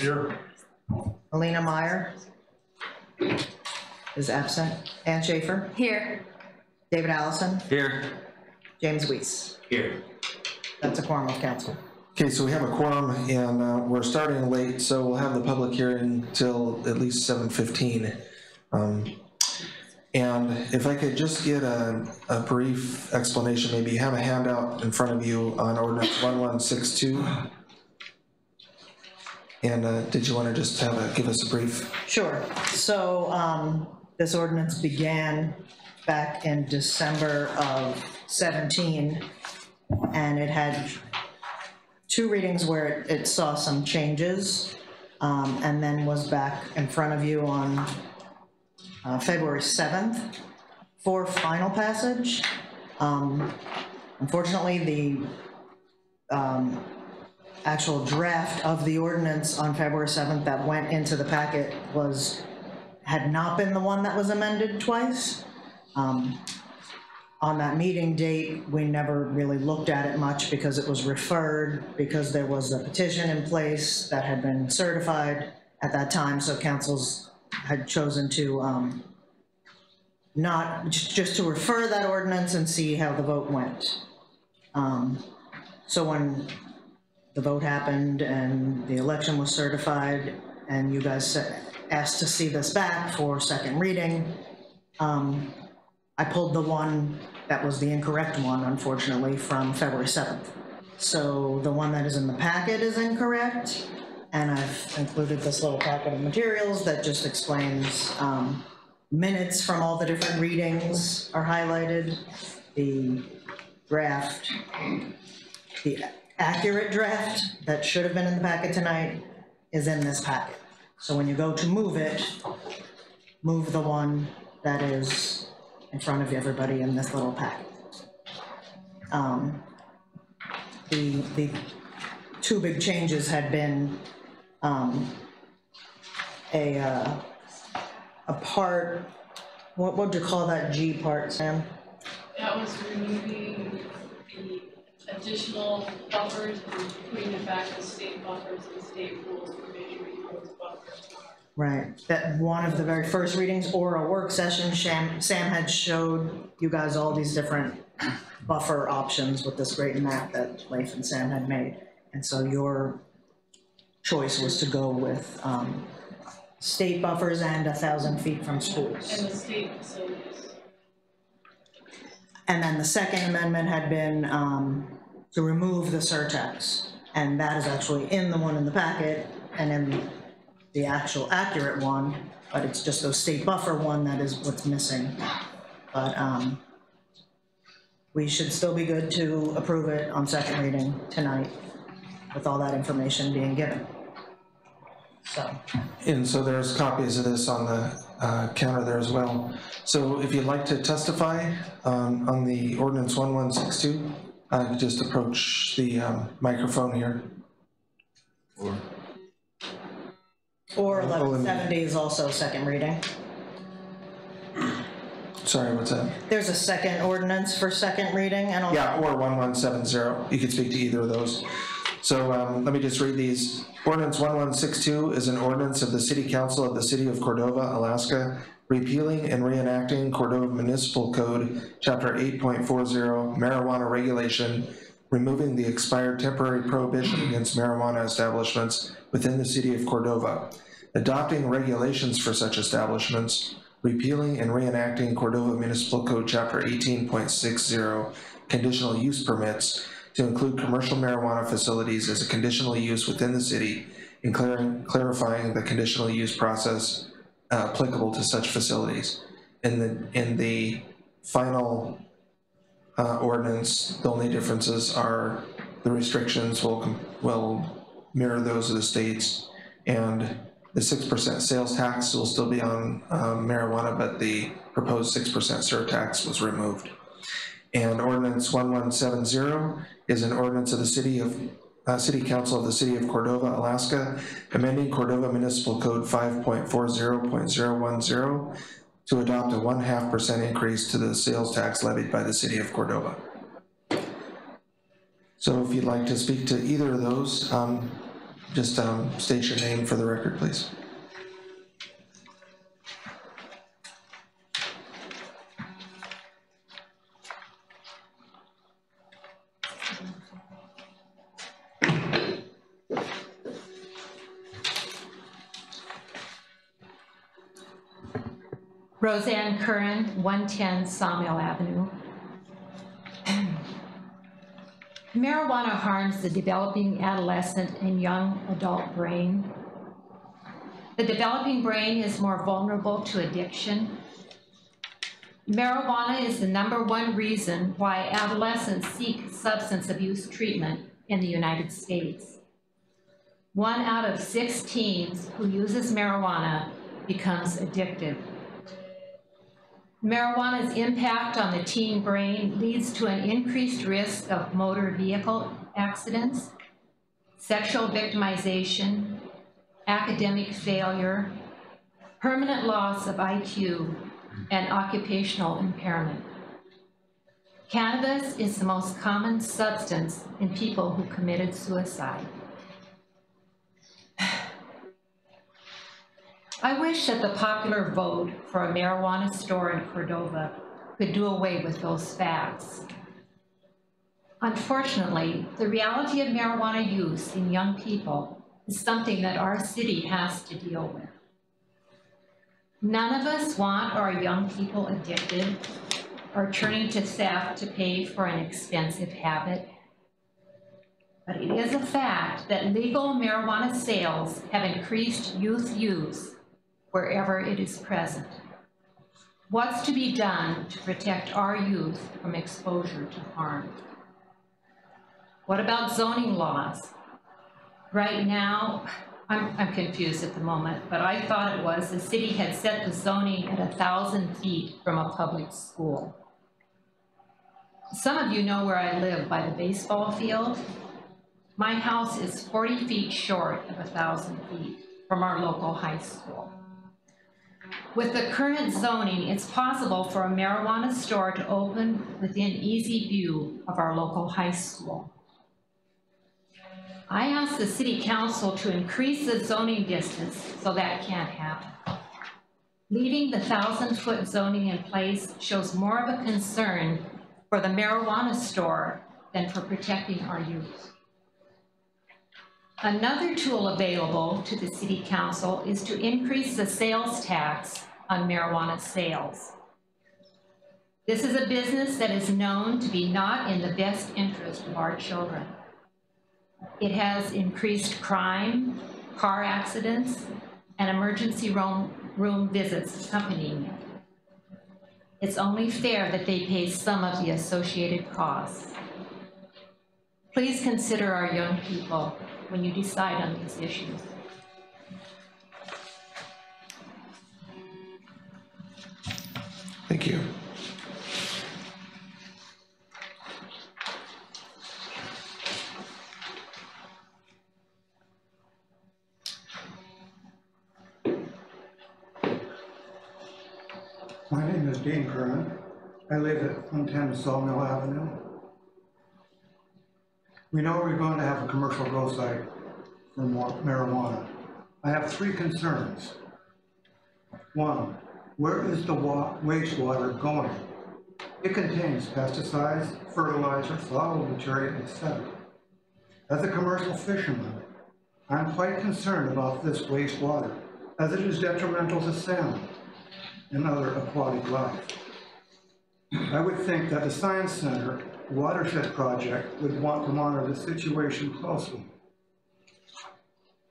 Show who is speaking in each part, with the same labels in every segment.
Speaker 1: Here.
Speaker 2: Alina Meyer is absent. Ann Schaefer.
Speaker 3: Here.
Speaker 2: David Allison.
Speaker 4: Here.
Speaker 2: James Weiss.
Speaker 4: Here.
Speaker 2: That's a quorum of council.
Speaker 1: Okay, so we have a quorum, and we're starting late, so we'll have the public hearing till at least 7:15. And if I could just get a brief explanation, maybe you have a handout in front of you on ordinance 1162. And did you want to just give us a brief?
Speaker 2: Sure. So this ordinance began back in December of 17, and it had 2 readings where it saw some changes, and then was back in front of you on February 7th for final passage. Unfortunately, the actual draft of the ordinance on February 7th that went into the packet had not been the one that was amended twice. On that meeting date, we never really looked at it much because it was referred, because there was a petition in place that had been certified at that time, so councils had chosen to not, just to refer that ordinance and see how the vote went. So when the vote happened and the election was certified and you guys asked to see this back for second reading, I pulled the one that was the incorrect one, unfortunately, from February 7th. So the one that is in the packet is incorrect, and I've included this little packet of materials that just explains minutes from all the different readings are highlighted. The draft, the accurate draft that should have been in the packet tonight is in this packet. So when you go to move it, move the one that is in front of everybody in this little packet. The 2 big changes had been a part, what would you call that G part, Sam?
Speaker 5: That was removing the additional buffers and putting it back to state buffers and state rules for measuring those buffers.
Speaker 2: Right, that one of the very first readings or a work session, Sam had showed you guys all these different buffer options with this great map that Leif and Sam had made. And so your choice was to go with state buffers and 1,000 feet from schools.
Speaker 5: And the state facilities.
Speaker 2: And then the second amendment had been to remove the surtax. And that is actually in the one in the packet and in the actual accurate one, but it's just those state buffer one that is what's missing. But we should still be good to approve it on second reading tonight with all that information being given. So.
Speaker 1: And so there's copies of this on the counter there as well. So if you'd like to testify on the ordinance 1162, just approach the microphone here.
Speaker 2: Or 1170 is also second reading.
Speaker 1: Sorry, what's that?
Speaker 2: There's a second ordinance for second reading and also.
Speaker 1: Yeah, or 1170. You can speak to either of those. So let me just read these. Ordinance 1162 is an ordinance of the City Council of the City of Cordova, Alaska, repealing and reenacting Cordova Municipal Code, Chapter 8.40, Marijuana Regulation, removing the expired temporary prohibition against marijuana establishments within the City of Cordova, adopting regulations for such establishments, repealing and reenacting Cordova Municipal Code Chapter 18.60, conditional use permits, to include commercial marijuana facilities as a conditional use within the city, and clarifying the conditional use process applicable to such facilities. In the final ordinance, the only differences are the restrictions will mirror those of the states, and the 6% sales tax will still be on marijuana, but the proposed 6% surtax was removed. And ordinance 1170 is an ordinance of the City Council of the City of Cordova, Alaska, amending Cordova Municipal Code 5.40.010 to adopt a 0.5% increase to the sales tax levied by the City of Cordova. So if you'd like to speak to either of those, Just state your name for the record, please.
Speaker 3: Roseanne Curran, 110 Sawmill Avenue. Marijuana harms the developing adolescent and young adult brain. The developing brain is more vulnerable to addiction. Marijuana is the #1 reason why adolescents seek substance abuse treatment in the United States. 1 out of 6 teens who uses marijuana becomes addicted. Marijuana's impact on the teen brain leads to an increased risk of motor vehicle accidents, sexual victimization, academic failure, permanent loss of IQ, and occupational impairment. Cannabis is the most common substance in people who committed suicide. I wish that the popular vote for a marijuana store in Cordova could do away with those facts. Unfortunately, the reality of marijuana use in young people is something that our city has to deal with. None of us want our young people addicted or turning to theft to pay for an expensive habit. But it is a fact that legal marijuana sales have increased youth use wherever it is present. What's to be done to protect our youth from exposure to harm? What about zoning laws? Right now, I'm confused at the moment, but I thought it was the city had set the zoning at 1,000 feet from a public school. Some of you know where I live by the baseball field. My house is 40 feet short of 1,000 feet from our local high school. With the current zoning, it's possible for a marijuana store to open within easy view of our local high school. I asked the city council to increase the zoning distance so that can't happen. Leaving the 1,000-foot zoning in place shows more of a concern for the marijuana store than for protecting our youth. Another tool available to the city council is to increase the sales tax on marijuana sales. This is a business that is known to be not in the best interest of our children. It has increased crime, car accidents, and emergency room visits accompanying it. It's only fair that they pay some of the associated costs. Please consider our young people when you decide on these issues.
Speaker 1: Thank you.
Speaker 4: My name is Dean Kerman. I live at 110 Sawmill Avenue. We know we're going to have a commercial grow site for marijuana. I have 3 concerns. 1, where is the wastewater going? It contains pesticides, fertilizer, solid material, etc. As a commercial fisherman, I'm quite concerned about this wastewater, as it is detrimental to salmon and other aquatic life. I would think that the Science Center Watershed Project would want to monitor the situation closely.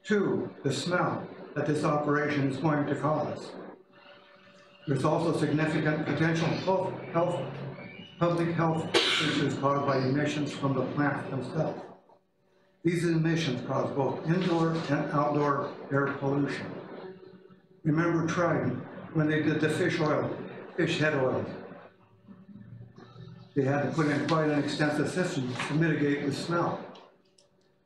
Speaker 4: 2, the smell that this operation is going to cause. There's also significant potential public health issues caused by emissions from the plant themselves. These emissions cause both indoor and outdoor air pollution. Remember Trident when they did the fish head oil. They had to put in quite an extensive system to mitigate the smell.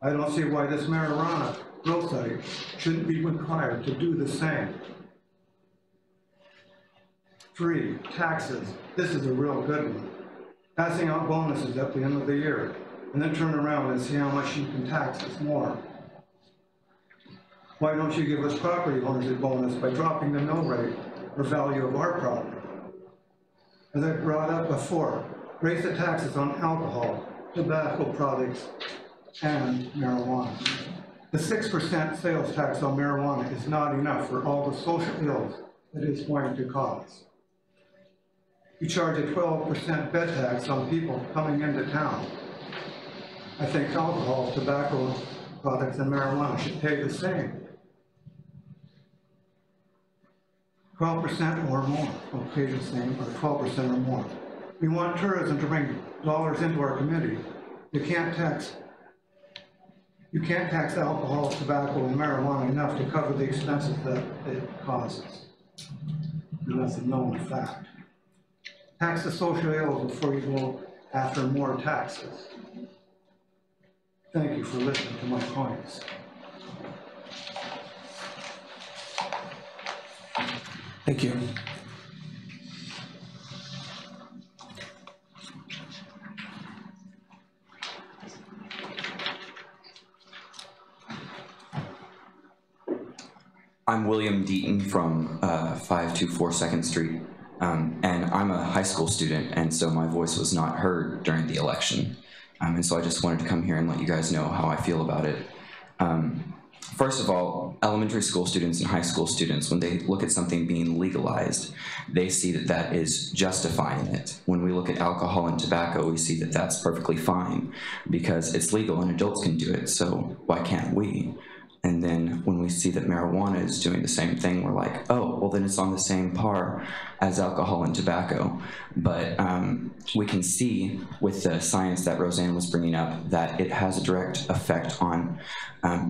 Speaker 4: I don't see why this marijuana grow site shouldn't be required to do the same. 3, taxes. This is a real good one. Passing out bonuses at the end of the year, and then turn around and see how much you can tax us more. Why don't you give us property owners a bonus by dropping the mill rate or value of our property? As I brought up before, raise the taxes on alcohol, tobacco products, and marijuana. The 6% sales tax on marijuana is not enough for all the social ills that it's going to cause. You charge a 12% bed tax on people coming into town. I think alcohol, tobacco products, and marijuana should pay the same. 12% or more will pay the same, or 12% or more. We want tourism to bring dollars into our community. You can't tax alcohol, tobacco, and marijuana enough to cover the expenses that it causes. And that's a known fact. Tax the social ills before you go after more taxes. Thank you for listening to my points.
Speaker 1: Thank you.
Speaker 6: I'm William Deaton from 524 2nd Street, and I'm a high school student, and so my voice was not heard during the election. And so I just wanted to come here and let you guys know how I feel about it. First of all, elementary school students and high school students, when they look at something being legalized, they see that that is justifying it. When we look at alcohol and tobacco, we see that that's perfectly fine because it's legal and adults can do it, so why can't we? And then when we see that marijuana is doing the same thing, we're like, oh, well then it's on the same par as alcohol and tobacco. But we can see with the science that Roseanne was bringing up that it has a direct effect on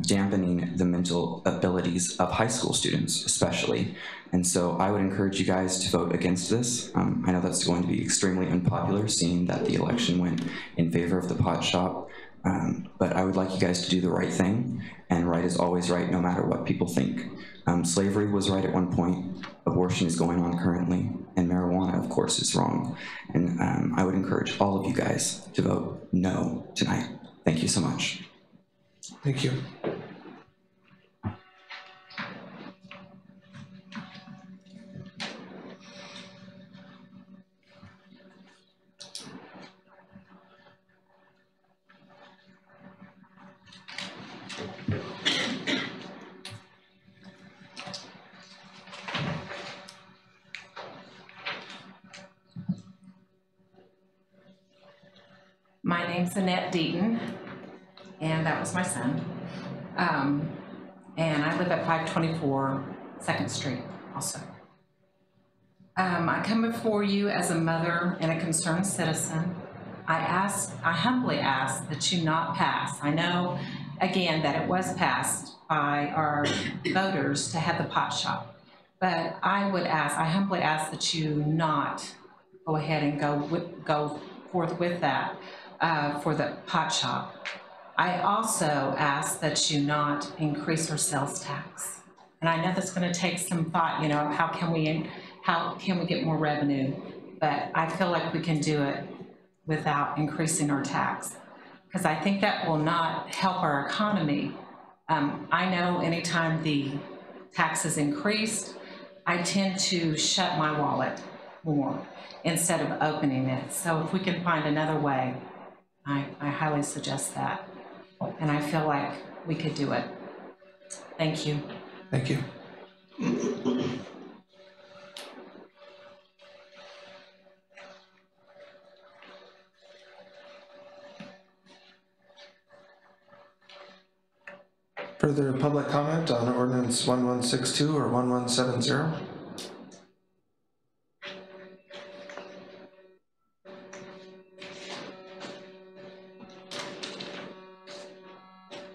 Speaker 6: dampening the mental abilities of high school students, especially. And so I would encourage you guys to vote against this. I know that's going to be extremely unpopular, seeing that the election went in favor of the pot shop. But I would like you guys to do the right thing, and right is always right no matter what people think. Slavery was right at one point, abortion is going on currently, and marijuana, of course, is wrong. And I would encourage all of you guys to vote no tonight. Thank you so much.
Speaker 1: Thank you.
Speaker 7: My name's Annette Deaton, and that was my son. And I live at 524 2nd Street also. I come before you as a mother and a concerned citizen. I humbly ask that you not pass. I know, again, that it was passed by our voters to have the pot shop, but I humbly ask that you not go ahead and go forth with that. For the pot shop. I also ask that you not increase our sales tax. And I know that's going to take some thought, you know, how can we get more revenue? But I feel like we can do it without increasing our tax, because I think that will not help our economy. I know anytime the tax is increased, I tend to shut my wallet more instead of opening it. So if we can find another way, I highly suggest that, and I feel like we could do it. Thank you.
Speaker 1: Thank you. Further public comment on ordinance 1162 or 1170?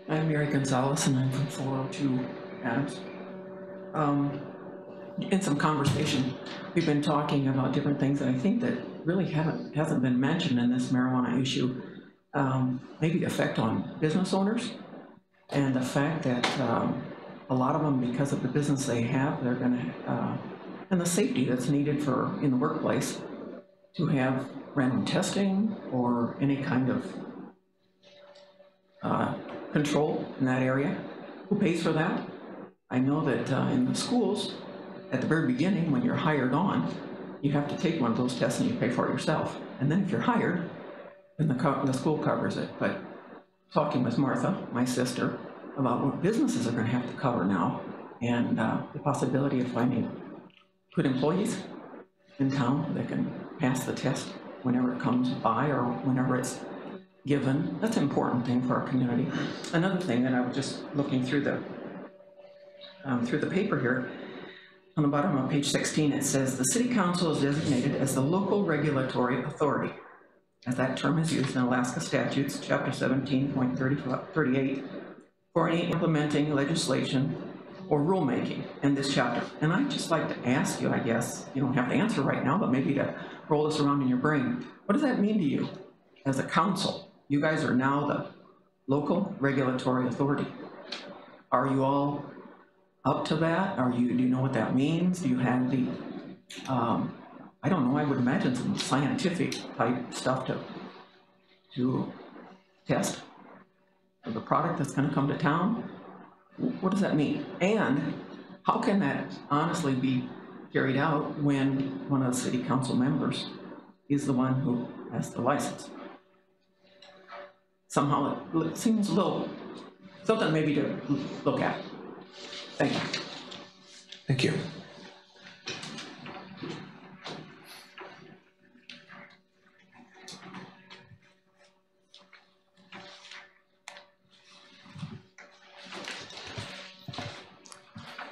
Speaker 8: I'm Mary Gonzalez, and I'm from 402 Adams. In some conversation, we've been talking about different things that I think that really hasn't been mentioned in this marijuana issue. Maybe the effect on business owners, and the fact that a lot of them, because of the business they have, they're going to, and the safety that's needed in the workplace to have random testing or any kind of control in that area. Who pays for that? I know that in the schools, at the very beginning, when you're hired on, you have to take one of those tests and you pay for it yourself. And then if you're hired, then the school covers it. But talking with Martha, my sister, about what businesses are going to have to cover now, and the possibility of finding good employees in town that can pass the test whenever it comes by or whenever it's given. That's an important thing for our community. Another thing that I was just looking through the paper here, on the bottom of page 16, it says the city council is designated as the local regulatory authority, as that term is used in Alaska statutes, chapter 17.38, for any implementing legislation or rulemaking in this chapter. And I'd just like to ask you, I guess, you don't have to answer right now, but maybe to roll this around in your brain. What does that mean to you as a council? You guys are now the local regulatory authority. Are you all up to that? Do you know what that means? Do you have the, I don't know, I would imagine some scientific type stuff to test for the product that's going to come to town? What does that mean? And how can that honestly be carried out when one of the city council members is the one who has the license? Somehow it seems a little, something maybe to look at. Thank you.
Speaker 1: Thank you.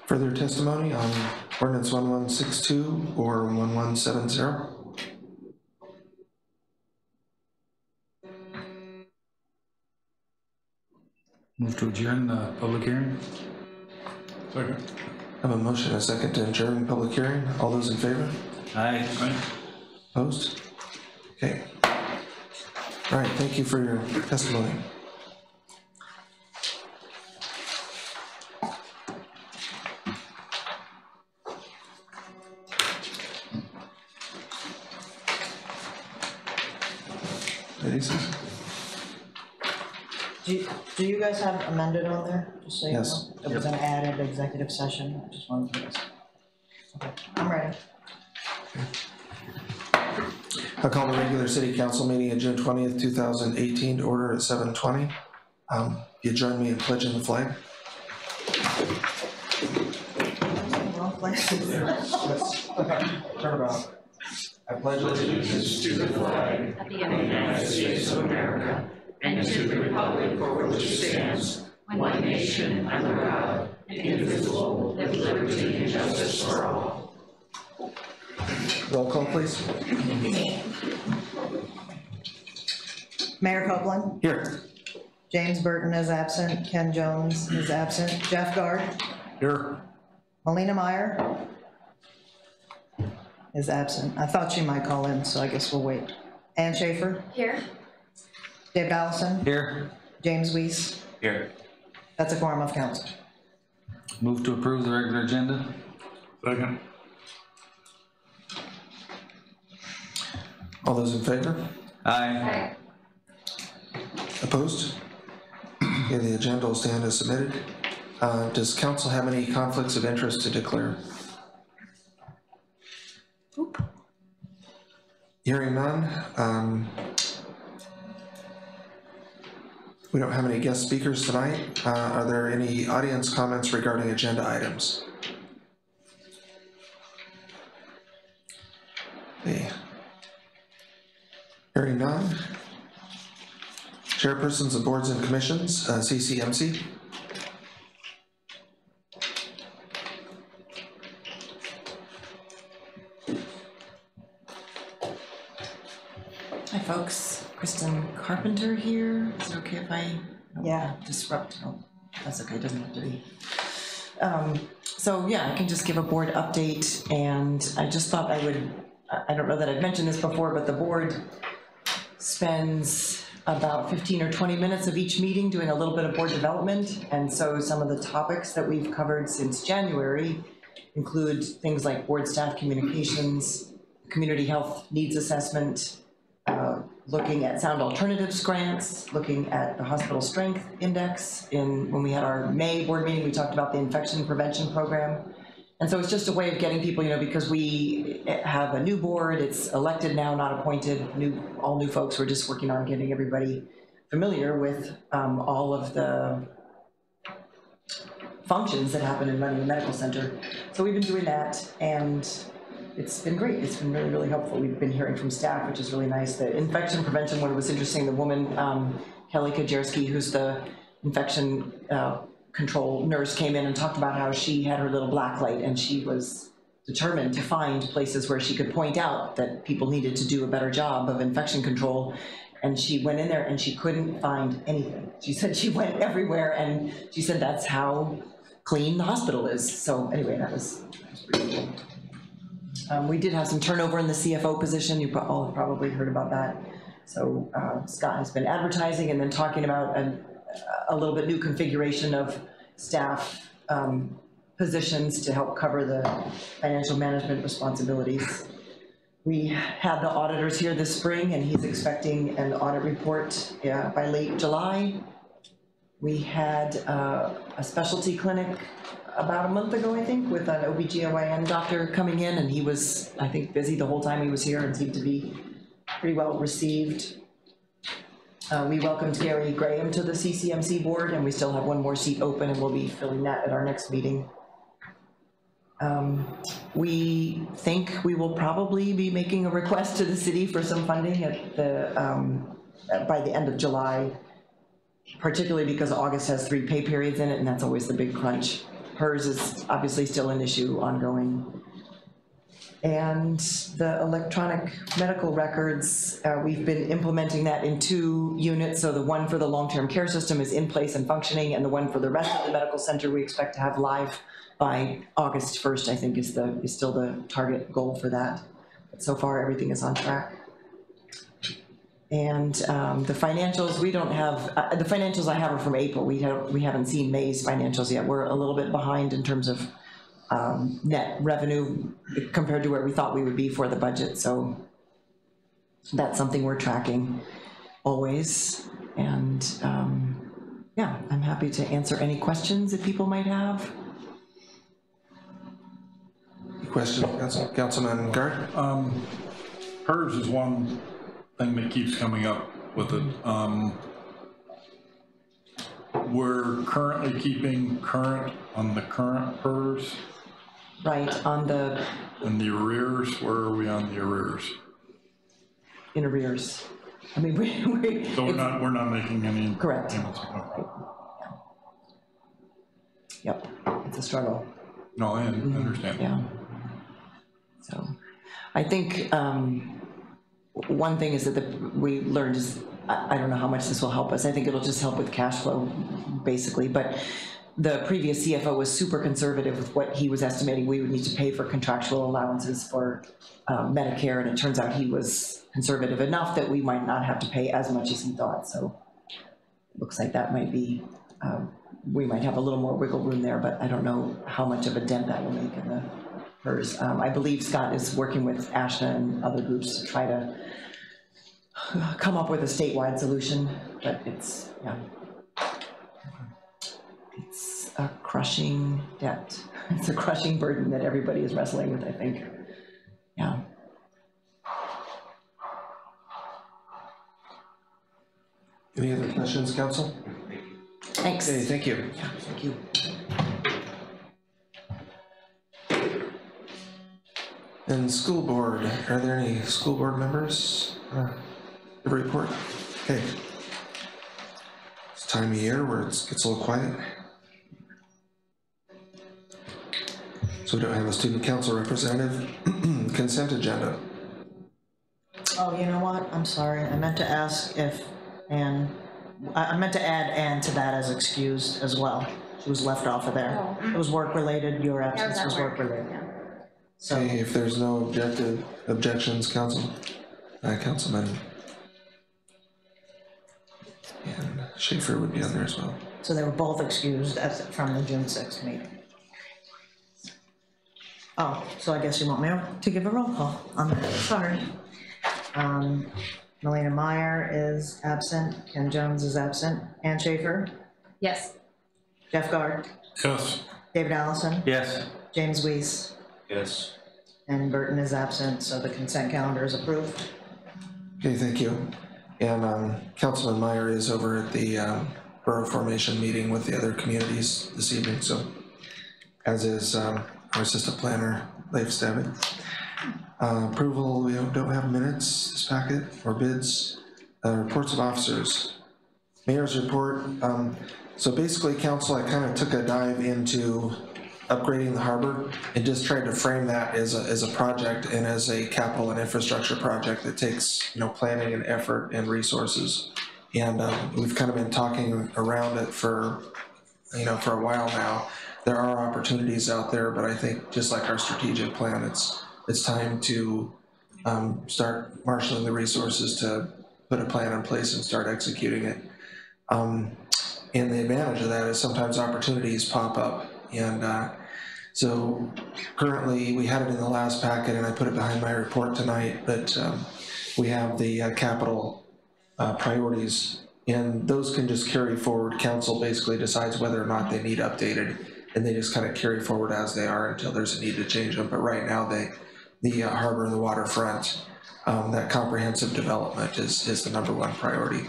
Speaker 1: Further testimony on ordinance 1162 or 1170?
Speaker 9: Move to adjourn the public hearing.
Speaker 1: Second. I have a motion and a second to adjourn public hearing. All those in favor?
Speaker 9: Aye.
Speaker 1: Opposed? Okay. All right, thank you for your testimony. Ladies?
Speaker 2: Do you guys have amended on there, just so you know?
Speaker 1: Yes.
Speaker 2: It was an added executive session, I just wanted to. Okay, I'm ready.
Speaker 1: I'll call the regular city council meeting of June 20th, 2018 to order at 7:20. You join me in pledging the flag?
Speaker 2: Wrong place.
Speaker 1: Yes. Turn around. I pledge allegiance to the flag
Speaker 3: of the United States of America and to the republic for which it stands, one nation under God, indivisible, with liberty and justice for all.
Speaker 1: Roll call, please.
Speaker 2: Mayor Copeland,
Speaker 1: Here.
Speaker 2: James Burton is absent, Ken Jones is absent, Jeff Guard,
Speaker 1: Here.
Speaker 2: Melina Meyer is absent. I thought she might call in, so I guess we'll wait. Ann Schaefer,
Speaker 3: Here.
Speaker 2: David Allison,
Speaker 9: Here.
Speaker 2: James Weiss.
Speaker 9: Here.
Speaker 2: That's a quorum of council.
Speaker 9: Move to approve the regular agenda. Second.
Speaker 1: All those in favor?
Speaker 9: Aye.
Speaker 1: Opposed? Okay, the agenda will stand as submitted. Does council have any conflicts of interest to declare? Hearing none. We don't have any guest speakers tonight. Are there any audience comments regarding agenda items? Okay. Hearing none. Chairpersons of boards and commissions, CCMC.
Speaker 10: Hi folks, Kristen Carpenter here. Is it okay if I
Speaker 2: Yeah.
Speaker 10: disrupt? No, that's okay, it doesn't have to be. So yeah, I can just give a board update, and I just thought I would, I don't know that I've mentioned this before, but the board spends about 15 or 20 minutes of each meeting doing a little bit of board development, and so some of the topics that we've covered since January include things like board staff communications, community health needs assessment, looking at sound alternatives grants, looking at the hospital strength index. When we had our May board meeting, we talked about the infection prevention program. And so it's just a way of getting people, because we have a new board, it's elected now, not appointed, all new folks. We're just working on getting everybody familiar with all of the functions that happen in running a medical center. So we've been doing that, and it's been great. It's been really, really helpful. We've been hearing from staff, which is really nice. The infection prevention one was interesting. The woman, Kelly Kajerski, who's the infection control nurse, came in and talked about how she had her little black light, and she was determined to find places where she could point out that people needed to do a better job of infection control. And she went in there and she couldn't find anything. She said she went everywhere, and she said that's how clean the hospital is. So anyway, that was pretty cool. We did have some turnover in the CFO position. You all have probably heard about that. So Scott has been advertising and then talking about a little bit new configuration of staff positions to help cover the financial management responsibilities. We had the auditors here this spring, and he's expecting an audit report by late July. We had a specialty clinic about a month ago, I think, with an OBGYN doctor coming in, and he was, I think, busy the whole time he was here and seemed to be pretty well received. We welcomed Gary Graham to the CCMC board, and we still have one more seat open, and we'll be filling that at our next meeting. We think we will probably be making a request to the city for some funding at by the end of July, particularly because August has 3 pay periods in it, and that's always the big crunch. Hers is obviously still an issue ongoing. And the electronic medical records, we've been implementing that in 2 units. So the one for the long-term care system is in place and functioning, and the one for the rest of the medical center we expect to have live by August 1st, I think is still the target goal for that. But so far, everything is on track. And the financials, we don't have, the financials I have are from April. We haven't seen May's financials yet. We're a little bit behind in terms of net revenue compared to where we thought we would be for the budget. So that's something we're tracking always. And yeah, I'm happy to answer any questions that people might have.
Speaker 1: Question, Councilman Gard?
Speaker 11: Hers is one thing that keeps coming up with it. We're currently keeping current on the current PERS.
Speaker 10: Right, on the...
Speaker 11: And the arrears, where are we on the arrears?
Speaker 10: In arrears. I mean,
Speaker 11: so we're not making any...
Speaker 10: Correct.
Speaker 11: Payments.
Speaker 10: Yep, it's a struggle.
Speaker 11: No, I understand.
Speaker 10: Yeah. So, I think one thing is that we learned is, I don't know how much this will help us. I think it'll just help with cash flow, basically. But the previous CFO was super conservative with what he was estimating we would need to pay for contractual allowances for Medicare, and it turns out he was conservative enough that we might not have to pay as much as he thought. So, it looks like that might be, we might have a little more wiggle room there, but I don't know how much of a dent that will make in the PERS. I believe Scott is working with ASHNA and other groups to try to come up with a statewide solution, but it's, yeah. It's a crushing debt. It's a crushing burden that everybody is wrestling with, I think. Yeah.
Speaker 1: Any other questions, Council?
Speaker 10: Thanks.
Speaker 1: Okay, thank you.
Speaker 10: Yeah, thank you.
Speaker 1: And school board, are there any school board members? A report? Okay. It's time of year where it gets a little quiet. So we don't have a student council representative. Consent agenda.
Speaker 2: Oh, you know what? I'm sorry. I meant to ask if Anne, I meant to add Anne to that as excused as well. She was left off of there.
Speaker 3: Oh.
Speaker 2: It was work-related, your absence was work-related. So,
Speaker 1: Okay, if there's no objections, Council, Councilman and Schaefer would be on there as well.
Speaker 2: so they were both excused from the June 6th meeting. Oh, so I guess you want me to give a roll call on that, sorry. Melina Meyer is absent, Ken Jones is absent, Ann Schaefer,
Speaker 3: Yes.
Speaker 2: Jeff Gard,
Speaker 11: Yes.
Speaker 2: David Allison,
Speaker 9: Yes.
Speaker 2: James Weiss,
Speaker 9: Yes.
Speaker 2: and Burton is absent, so the consent calendar is approved.
Speaker 1: Okay, thank you. And Councilman Meyer is over at the borough formation meeting with the other communities this evening, so as is our assistant planner, Leif Stevitt. Approval, we don't have minutes, this packet, or bids. Reports of officers. Mayor's report. So basically, council, I kind of took a dive into upgrading the harbor and just tried to frame that as a project and as a capital and infrastructure project that takes, planning and effort and resources. And we've kind of been talking around it for a while now. There are opportunities out there, but I think just like our strategic plan, it's time to start marshaling the resources to put a plan in place and start executing it. And the advantage of that is sometimes opportunities pop up. And so currently, we had it in the last packet and I put it behind my report tonight, but we have the capital priorities, and those can just carry forward. Council basically decides whether or not they need updated, and they just kind of carry forward as they are until there's a need to change them. But right now, the harbor and the waterfront, that comprehensive development is the #1 priority.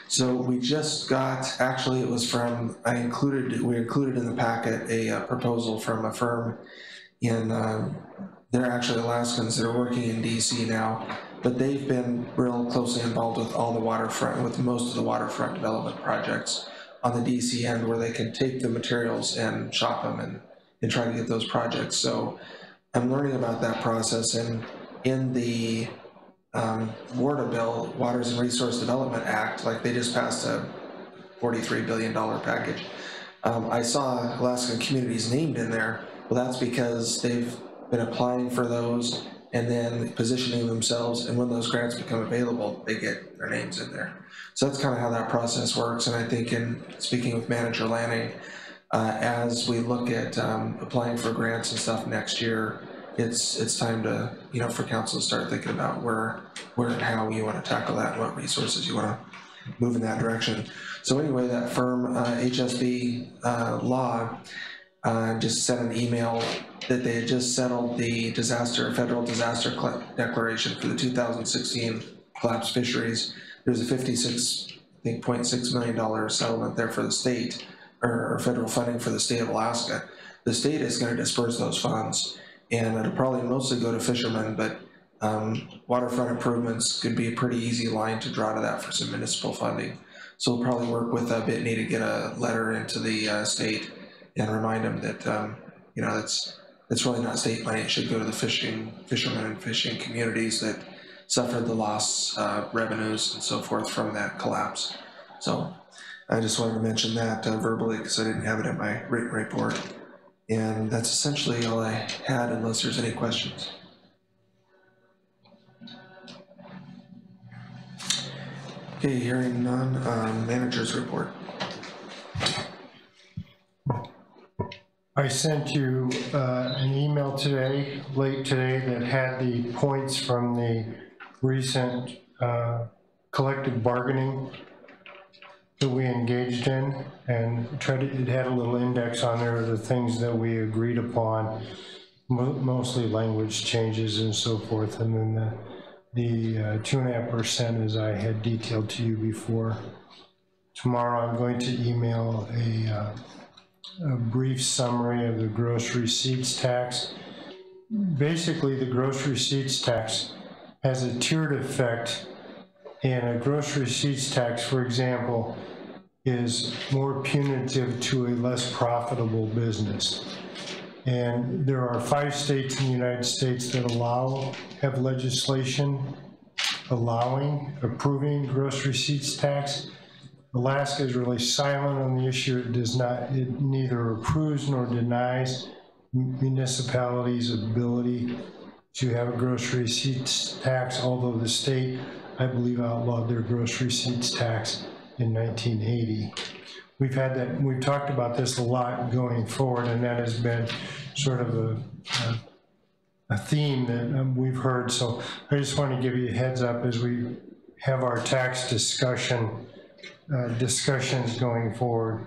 Speaker 1: So we just got, actually it was from, we included in the packet a proposal from a firm in, they're actually Alaskans, they're working in DC now, but they've been real closely involved with all the waterfront, with most of the waterfront development projects on the DC end, where they can take the materials and shop them and try to get those projects. So I'm learning about that process, and in the WRDA bill, Waters and Resource Development Act, like they just passed a $43 billion package. I saw Alaskan communities named in there. Well, that's because they've been applying for those and then positioning themselves, and when those grants become available, they get their names in there. So that's kind of how that process works. And I think, in speaking with Manager Lanning, as we look at applying for grants and stuff next year, it's time to, for council to start thinking about where and how you want to tackle that and what resources you want to move in that direction. So anyway, that firm, HSB Law, just sent an email that they had just settled the federal disaster declaration for the 2016 collapsed fisheries. There's a $56.6 million settlement there for the state, or federal funding for the state of Alaska. The state is going to disperse those funds, and it'll probably mostly go to fishermen, but waterfront improvements could be a pretty easy line to draw to that for some municipal funding. So we'll probably work with Bitney to get a letter into the state and remind them that it's really not state money. It should go to the fishermen and fishing communities that suffered the lost revenues and so forth from that collapse. So I just wanted to mention that verbally, because I didn't have it in my written report. And that's essentially all I had, unless there's any questions. Okay, hearing none, manager's report.
Speaker 12: I sent you an email today, late today, that had the points from the recent collective bargaining that we engaged in, and it had a little index on there of the things that we agreed upon, mostly language changes and so forth, and then the 2.5%, as I had detailed to you before. Tomorrow I'm going to email a brief summary of the gross receipts tax. Basically, the gross receipts tax has a tiered effect, and a gross receipts tax, for example, is more punitive to a less profitable business. And there are 5 states in the United States that have legislation approving gross receipts tax. Alaska is really silent on the issue. It neither approves nor denies municipalities' ability to have a gross receipts tax, although the state, I believe, outlawed their gross receipts tax in 1980. We've talked about this a lot going forward, and that has been sort of a theme that we've heard. So I just want to give you a heads up as we have our tax discussions going forward.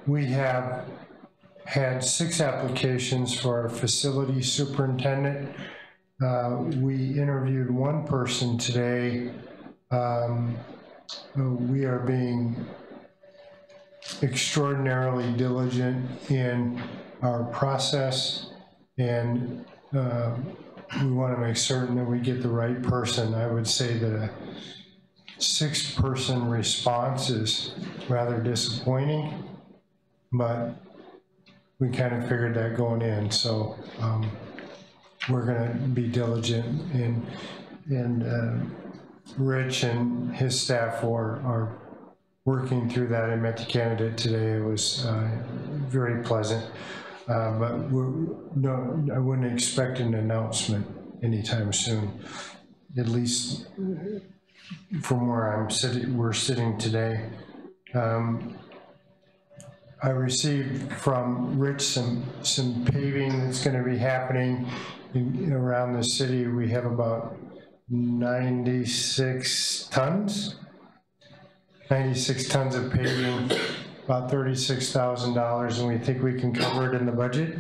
Speaker 12: We have had 6 applications for our facility superintendent. We interviewed 1 person today. We are being extraordinarily diligent in our process, and we want to make certain that we get the right person. I would say that a 6-person response is rather disappointing, but we kind of figured that going in, so we're going to be diligent, and Rich and his staff are working through that. I met the candidate today. It was very pleasant, but I wouldn't expect an announcement anytime soon, at least from where we're sitting today. I received from Rich some paving that's going to be happening around the city. We have about 96 tons of paving, about $36,000, and we think we can cover it in the budget.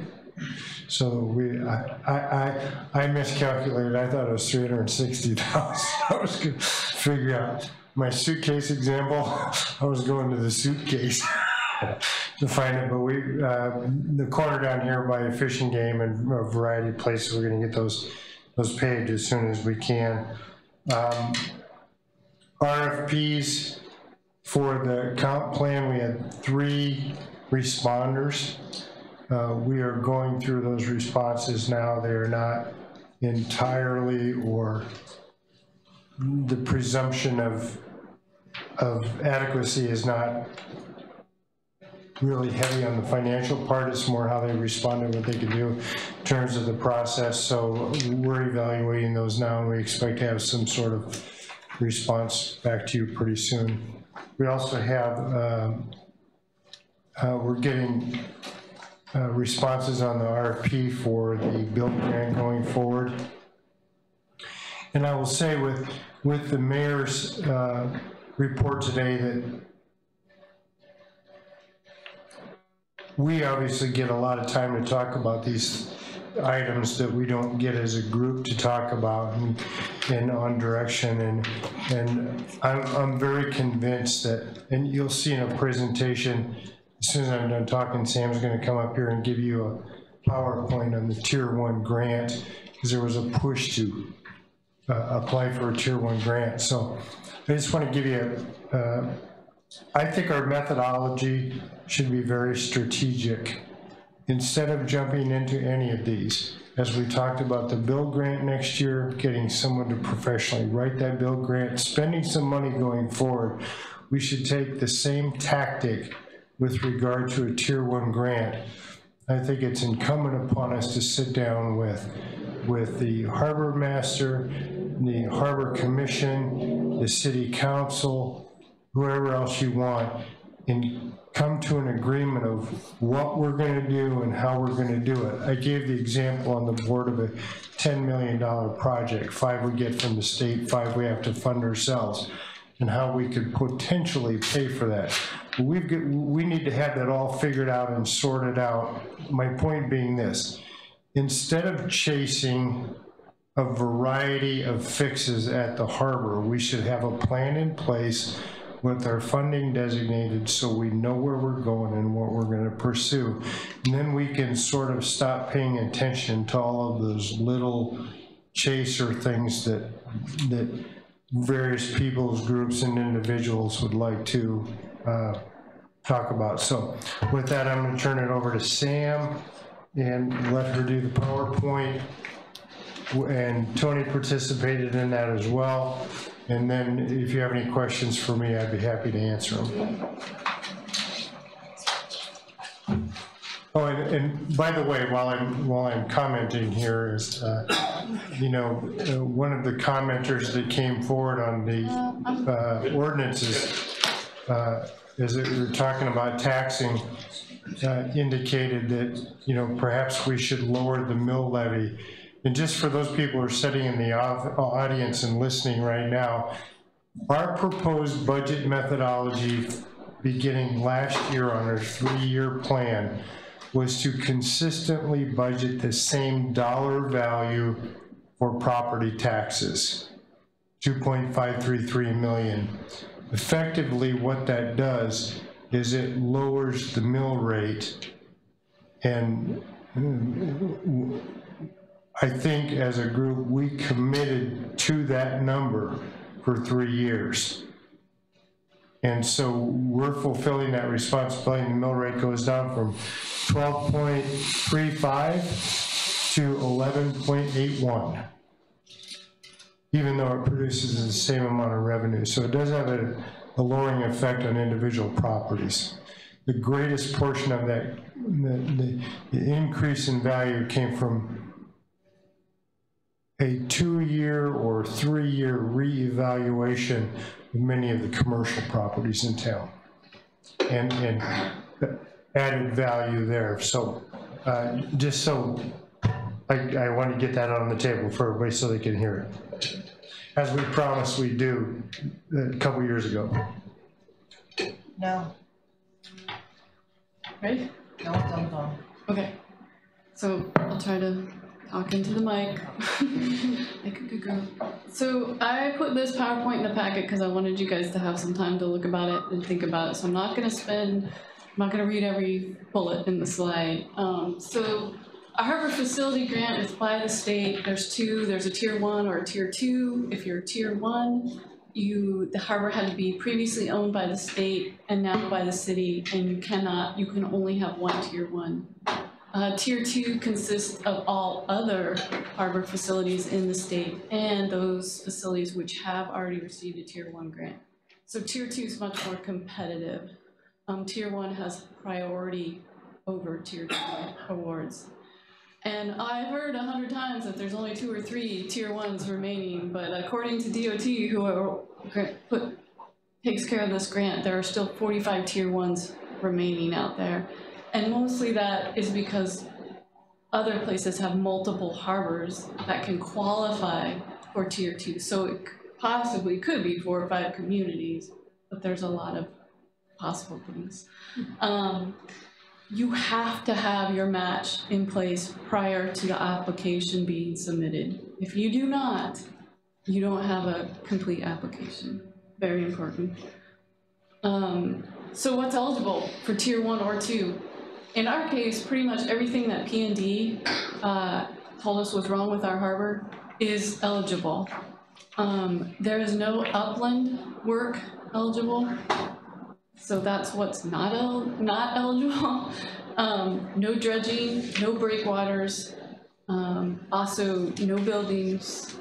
Speaker 12: So I miscalculated. I thought it was 360,000. I was going to figure out my suitcase example. I was going to the suitcase to find it, but the corner down here by Fish and Game and a variety of places, we're going to get those paved as soon as we can. RFPs for the comp plan, we had 3 responders. We are going through those responses now. They are not entirely, or the presumption of adequacy is not really heavy on the financial part. It's more how they responded, what they could do in terms of the process. So we're evaluating those now, and we expect to have some sort of response back to you pretty soon. We also have, we're getting responses on the RFP for the build grant going forward. And I will say with the mayor's report today that we obviously get a lot of time to talk about these items that we don't get as a group to talk about and on direction, and I'm very convinced that, and you'll see in a presentation, as soon as I'm done talking, Sam's going to come up here and give you a PowerPoint on the Tier 1 grant, because there was a push to apply for a Tier 1 grant. So I just want to give you I think our methodology should be very strategic. Instead of jumping into any of these, as we talked about the build grant next year, getting someone to professionally write that build grant, spending some money going forward, we should take the same tactic with regard to a Tier 1 grant. I think it's incumbent upon us to sit down with the harbor master, the harbor commission, the city council, whoever else you want, and come to an agreement of what we're going to do and how we're going to do it. I gave the example on the board of a $10 million project, 5 we get from the state, 5 we have to fund ourselves, and how we could potentially pay for that. We need to have that all figured out and sorted out. My point being this: instead of chasing a variety of fixes at the harbor, we should have a plan in place with our funding designated so we know where we're going and what we're going to pursue. And then we can sort of stop paying attention to all of those little chaser things that various people's groups and individuals would like to talk about. So with that, I'm going to turn it over to Sam and let her do the PowerPoint. And Tony participated in that as well. And then if you have any questions for me, I'd be happy to answer them. Oh, and by the way, while I'm commenting here is, one of the commenters that came forward on the ordinances, as we were talking about taxing, indicated that, perhaps we should lower the mill levy. and just for those people who are sitting in the audience and listening right now, our proposed budget methodology beginning last year on our 3-year plan was to consistently budget the same dollar value for property taxes, 2.533 million. Effectively, what that does is it lowers the mill rate, and I think as a group, we committed to that number for 3 years. And so we're fulfilling that responsibility, and the mill rate goes down from 12.35 to 11.81, even though it produces the same amount of revenue. So it does have a lowering effect on individual properties. The greatest portion of that, the increase in value came from a 2-year or 3-year reevaluation of many of the commercial properties in town, and added value there. So just so I want to get that on the table for everybody so they can hear it, as we promised we do a couple years ago.
Speaker 2: No.
Speaker 5: Ready?
Speaker 2: No, don't.
Speaker 5: Okay. So I'll try to talk into the mic. Like a good girl. So I put this PowerPoint in the packet because I wanted you guys to have some time to look about it and think about it. So I'm not going to read every bullet in the slide. So a harbor facility grant is by the state. There's a tier 1 or a tier 2. If you're tier 1, the harbor had to be previously owned by the state and now by the city, and you can only have one tier 1. Tier 2 consists of all other harbor facilities in the state and those facilities which have already received a tier 1 grant. So tier 2 is much more competitive. Tier 1 has priority over tier 2 awards. And I've heard 100 times that there's only 2 or 3 tier 1s remaining, but according to DOT, who takes care of this grant, there are still 45 tier 1s remaining out there. And mostly that is because other places have multiple harbors that can qualify for tier 2. So it possibly could be 4 or 5 communities, but there's a lot of possible things. You have to have your match in place prior to the application being submitted. If you do not, you don't have a complete application. Very important. So what's eligible for tier 1 or 2? In our case, pretty much everything that P&D told us was wrong with our harbor is eligible. There is no upland work eligible. So that's what's not eligible. No dredging, no breakwaters, also no buildings,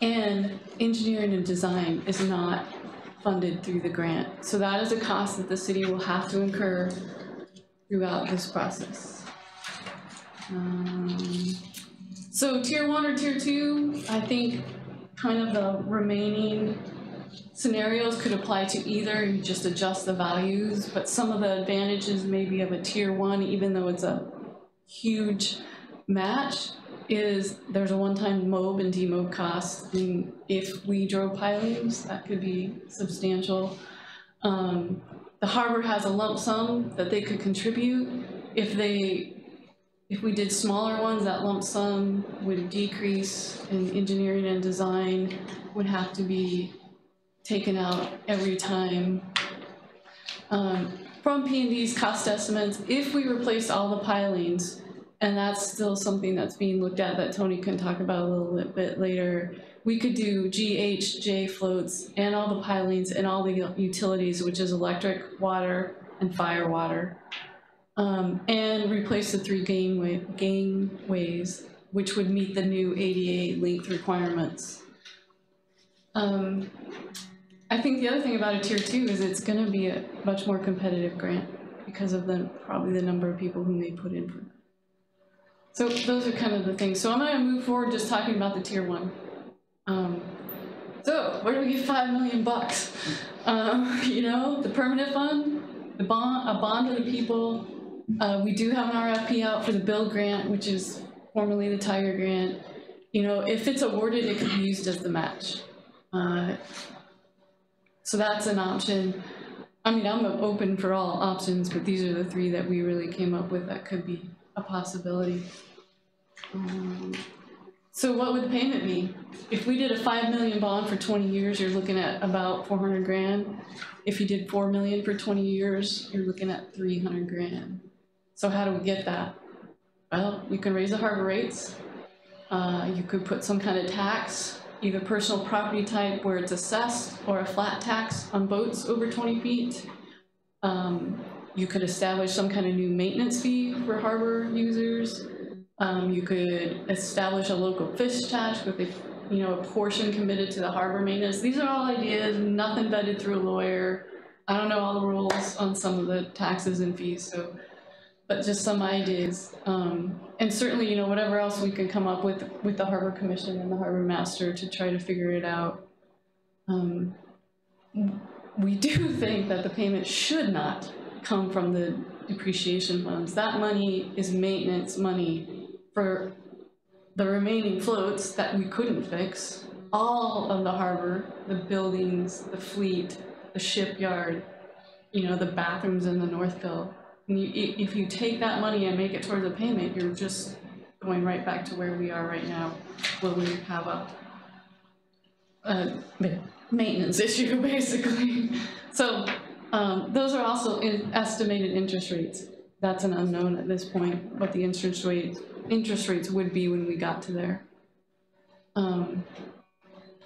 Speaker 5: and engineering and design is not funded through the grant. So that is a cost that the city will have to incur throughout this process. So tier 1 or tier 2, I think kind of the remaining scenarios could apply to either. You just adjust the values, but some of the advantages maybe of a tier 1, even though it's a huge match, is there's a one-time mob and demob cost. I mean, if we drove pilings, that could be substantial. The harbor has a lump sum that they could contribute. If we did smaller ones, that lump sum would decrease, and engineering and design would have to be taken out every time. From P&D's cost estimates, if we replaced all the pilings, and that's still something that's being looked at that Tony can talk about a little bit later, we could do GHJ floats and all the pilings and all the utilities, which is electric, water, and fire water, and replace the 3 gangways, which would meet the new ADA length requirements. I think the other thing about a tier 2 is it's going to be a much more competitive grant because of probably the number of people who may put in for it. So those are kind of the things. So I'm going to move forward just talking about the tier 1. So where do we get $5 million? You know, the permanent fund, a bond to the people. We do have an RFP out for the build grant, which is formerly the Tiger Grant. You know, if it's awarded, it could be used as the match. So that's an option. I mean, I'm open for all options, but these are the three that we really came up with that could be a possibility. So what would the payment be? If we did a 5 million bond for 20 years, you're looking at about 400 grand. If you did 4 million for 20 years, you're looking at 300 grand. So how do we get that? Well, you can raise the harbor rates. You could put some kind of tax, either personal property type where it's assessed or a flat tax on boats over 20 feet. You could establish some kind of new maintenance fee for harbor users. You could establish a local fish tax with a portion committed to the harbor maintenance. These are all ideas, nothing vetted through a lawyer. I don't know all the rules on some of the taxes and fees, but just some ideas. And certainly, whatever else we can come up with the Harbor Commission and the Harbor Master to try to figure it out. We do think that the payment should not come from the depreciation funds. That money is maintenance money for the remaining floats that we couldn't fix. All of the harbor, the buildings, the fleet, the shipyard, the bathrooms in the North Pill. And if you take that money and make it towards a payment, you're just going right back to where we are right now, where we have a maintenance issue, basically. So those are also estimated interest rates. That's an unknown at this point, what the interest rates would be when we got to there.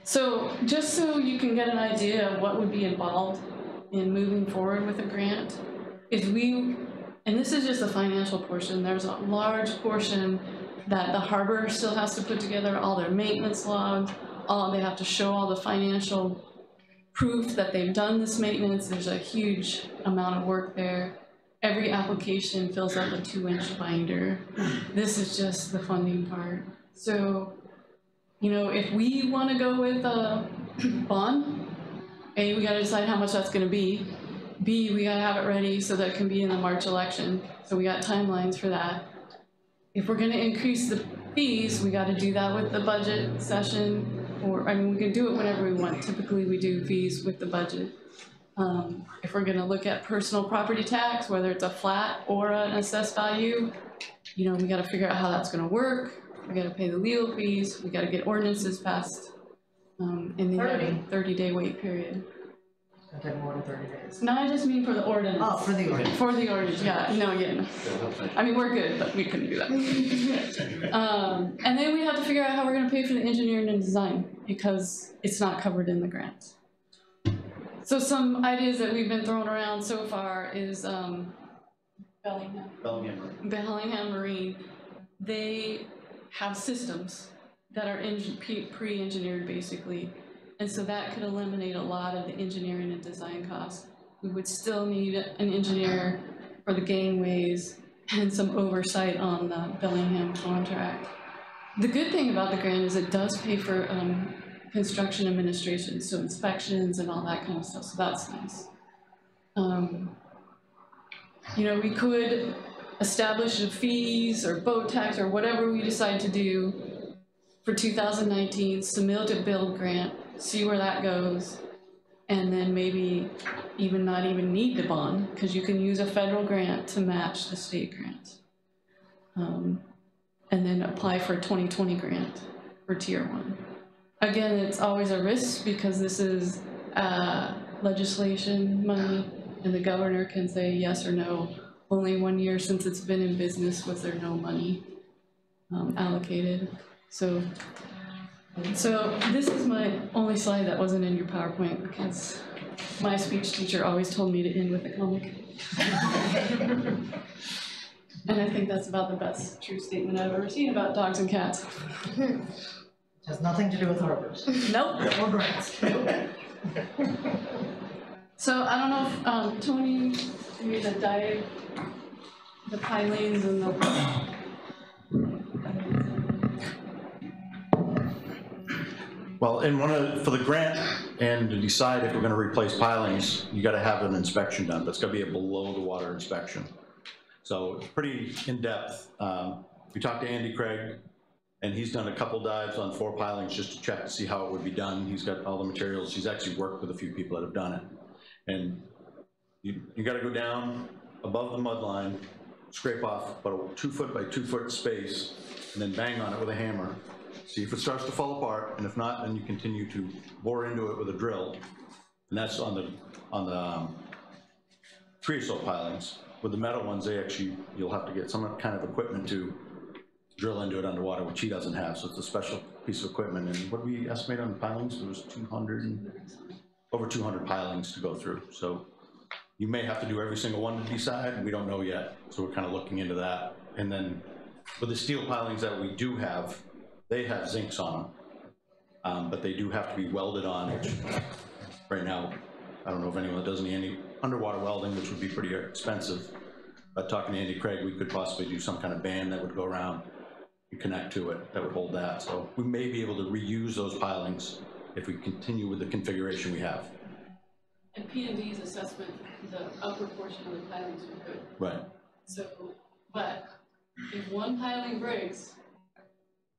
Speaker 5: So just so you can get an idea of what would be involved in moving forward with a grant, and this is just the financial portion, there's a large portion that the harbor still has to put together, all their maintenance logs, they have to show all the financial proof that they've done this maintenance. There's a huge amount of work there. Every application fills up a 2-inch binder. This is just the funding part. So, if we want to go with a bond, A, we got to decide how much that's going to be. B, we got to have it ready so that it can be in the March election. So we got timelines for that. If we're going to increase the fees, we got to do that with the budget session. We can do it whenever we want. Typically, we do fees with the budget. If we're going to look at personal property tax, whether it's a flat or an assessed value, we got to figure out how that's going to work. We got to pay the legal fees. We got to get ordinances passed. And then you have a 30-day wait period.
Speaker 2: It'll take more than 30 days.
Speaker 5: No, I just mean for the ordinance.
Speaker 2: Oh, for the ordinance.
Speaker 5: For the ordinance, yeah. No, yeah. I mean, we're good, but we couldn't do that. And then we have to figure out how we're going to pay for the engineering and design because it's not covered in the grant. So some ideas that we've been throwing around so far is Bellingham Marine. They have systems that are pre-engineered basically. And so that could eliminate a lot of the engineering and design costs. We would still need an engineer for the gangways and some oversight on the Bellingham contract. The good thing about the grant is it does pay for construction administration, so inspections and all that kind of stuff, so that's nice. We could establish the fees or boat tax or whatever we decide to do for 2019, submit a build grant, see where that goes, and then maybe not even need the bond because you can use a federal grant to match the state grant. And then apply for a 2020 grant for Tier 1. Again, it's always a risk because this is legislation money and the governor can say yes or no. Only 1 year since it's been in business was there no money allocated. So this is my only slide that wasn't in your PowerPoint because my speech teacher always told me to end with a comic. And I think that's about the best true statement I've ever seen about dogs and cats.
Speaker 2: It has nothing to do with harbors.
Speaker 5: Nope.
Speaker 2: Or grants.
Speaker 5: So I don't know if Tony made the pilings and the.
Speaker 13: Well, for the grant and to decide if we're going to replace pilings, you got to have an inspection done. That's going to be a below the water inspection. So it's pretty in depth. We talked to Andy Craig, and he's done a couple dives on 4 pilings just to check to see how it would be done. He's got all the materials. He's actually worked with a few people that have done it. And you got to go down above the mud line, scrape off about a 2 foot by 2 foot space, and then bang on it with a hammer. See if it starts to fall apart, and if not, then you continue to bore into it with a drill. And that's on the creosote pilings. With the metal ones, you'll have to get some kind of equipment to drill into it underwater, which he doesn't have, so it's a special piece of equipment. And what do we estimate on the pilings? There was over 200 pilings to go through. So you may have to do every single one to decide. We don't know yet, so we're kind of looking into that. And then with the steel pilings that we do have, they have zincs on them, but they do have to be welded on, which right now, I don't know if anyone does any underwater welding, which would be pretty expensive. But talking to Andy Craig, we could possibly do some kind of band that would go around and connect to it that would hold that. So we may be able to reuse those pilings if we continue with the configuration we have.
Speaker 5: And P&D's assessment, the upper portion of the pilings are good.
Speaker 13: Right.
Speaker 5: So, but if one piling breaks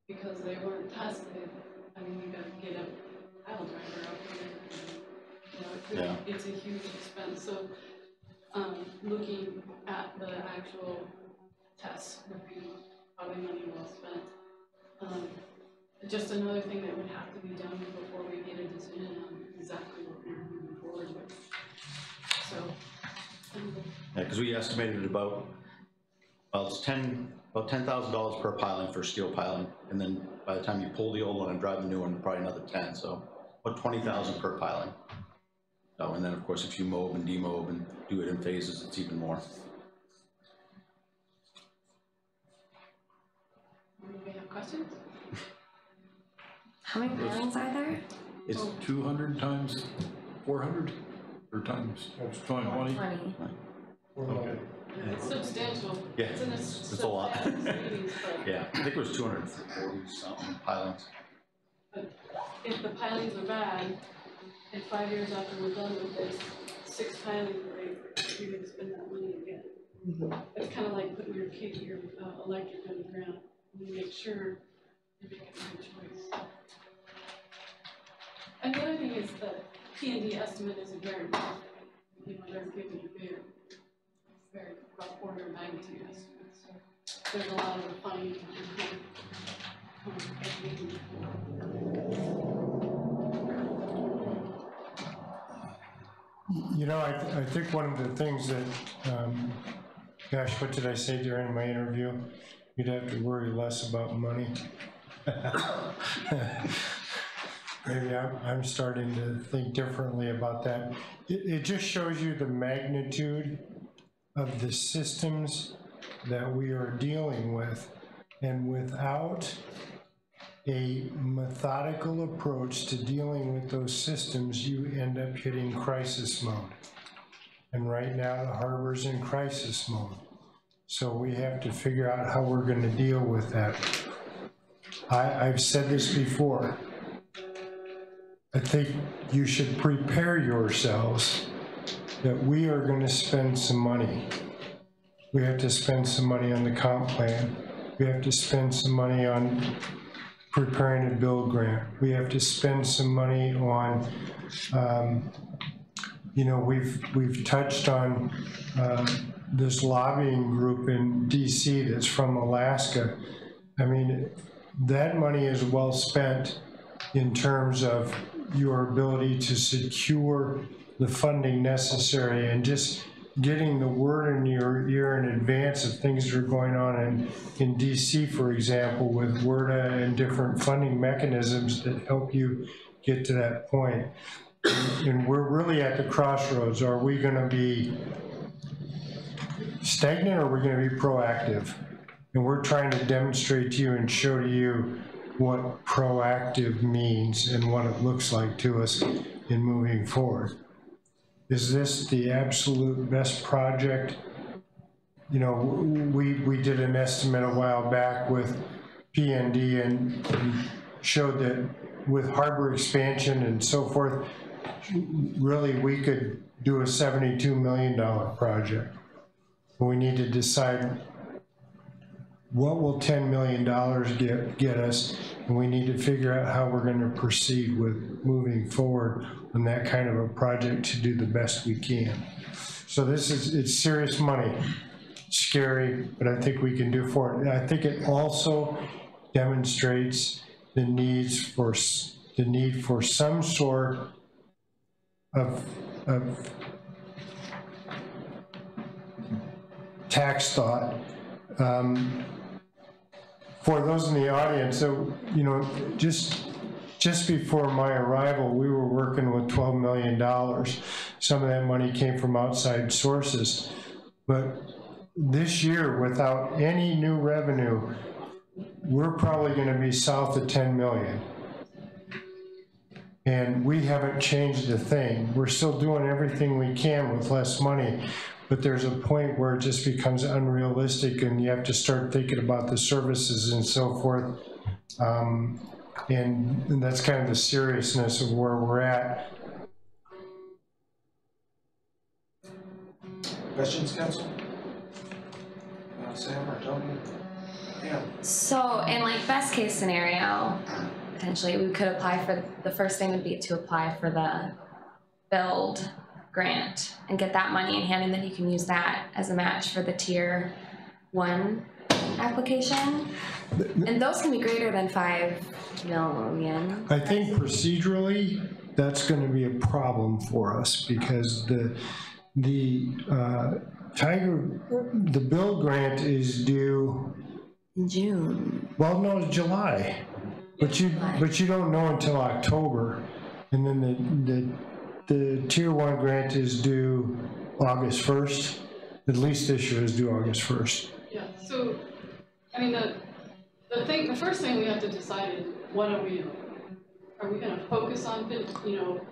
Speaker 5: because they weren't tested, I mean, you gotta get a pile driver out there. You know, it's a huge expense. So, looking at the actual tests would be probably money well spent. Just another thing that would have to be done before we get a decision on exactly what we're moving forward with. So,
Speaker 13: yeah, because we estimated about it's about $10,000 per piling for steel piling, and then by the time you pull the old one and drive the new one, probably another 10. So about 20,000 per piling. So, and then of course, if you mob and demob and do it in phases, it's even more.
Speaker 5: anybody have questions?
Speaker 14: How many pilings are there?
Speaker 11: It's 200 times 400 or times 20?
Speaker 14: 20.
Speaker 11: Okay.
Speaker 5: It's substantial.
Speaker 13: Yeah,
Speaker 5: It's
Speaker 13: a lot.
Speaker 5: savings, but
Speaker 13: Yeah, I think it was 240 something pilings.
Speaker 5: if the pilings are bad, and 5 years after we're done with this, 6 pilings break, you're gonna spend that money again. It's kind of like putting your electric on the ground. You make sure you're making a good choice. And the other thing is that P&D estimate is a very, you know, they're giving you very rough order of magnitude estimates. So there's a lot of refining
Speaker 12: You know, I think one of the things that, gosh, what did I say during my interview? You'd have to worry less about money. Maybe I'm starting to think differently about that. It just shows you the magnitude of the systems that we are dealing with. And without a methodical approach to dealing with those systems, you end up hitting crisis mode. And right now, the harbor's in crisis mode. So we have to figure out how we're going to deal with that. I've said this before. I think you should prepare yourselves that we are going to spend some money. We have to spend some money on the comp plan. We have to spend some money on preparing a build grant. We have to spend some money on, you know, we've touched on this lobbying group in DC that's from Alaska. I mean, that money is well spent in terms of your ability to secure the funding necessary and just getting the word in your ear in advance of things that are going on in DC, for example, with WRDA and different funding mechanisms that help you get to that point. And we're really at the crossroads. Are we going to be stagnant or are we going to be proactive? And we're trying to demonstrate to you and show to you what proactive means and what it looks like to us in moving forward. Is this the absolute best project? You know, we did an estimate a while back with P&D and showed that with harbor expansion and so forth, really we could do a $72 million project. We need to decide what will $10 million get us? And we need to figure out how we're gonna proceed with moving forward on that kind of a project to do the best we can. So it's serious money, scary, but I think we can do for it. And I think it also demonstrates the need for some sort of tax thought. For those in the audience, so, you know, just before my arrival, we were working with $12 million. Some of that money came from outside sources. But this year, without any new revenue, we're probably going to be south of 10 million. And we haven't changed a thing. We're still doing everything we can with less money, but there's a point where it just becomes unrealistic and you have to start thinking about the services and so forth. And that's kind of the seriousness of where we're at.
Speaker 1: Questions, council? Sam or Tony? Yeah.
Speaker 14: So in like best case scenario, potentially we could apply for, the first thing would be to apply for the build grant and get that money in hand, and then you can use that as a match for the tier 1 application. And those can be greater than 5 million.
Speaker 12: I think procedurally, that's going to be a problem for us because the build grant is due
Speaker 14: in June.
Speaker 12: Well, no, it's July, but you don't know until October, and then the tier 1 grant is due August 1st. At least this year is due August 1st.
Speaker 5: Yeah. So, I mean, the first thing we have to decide is what are we doing? Are we going to focus on,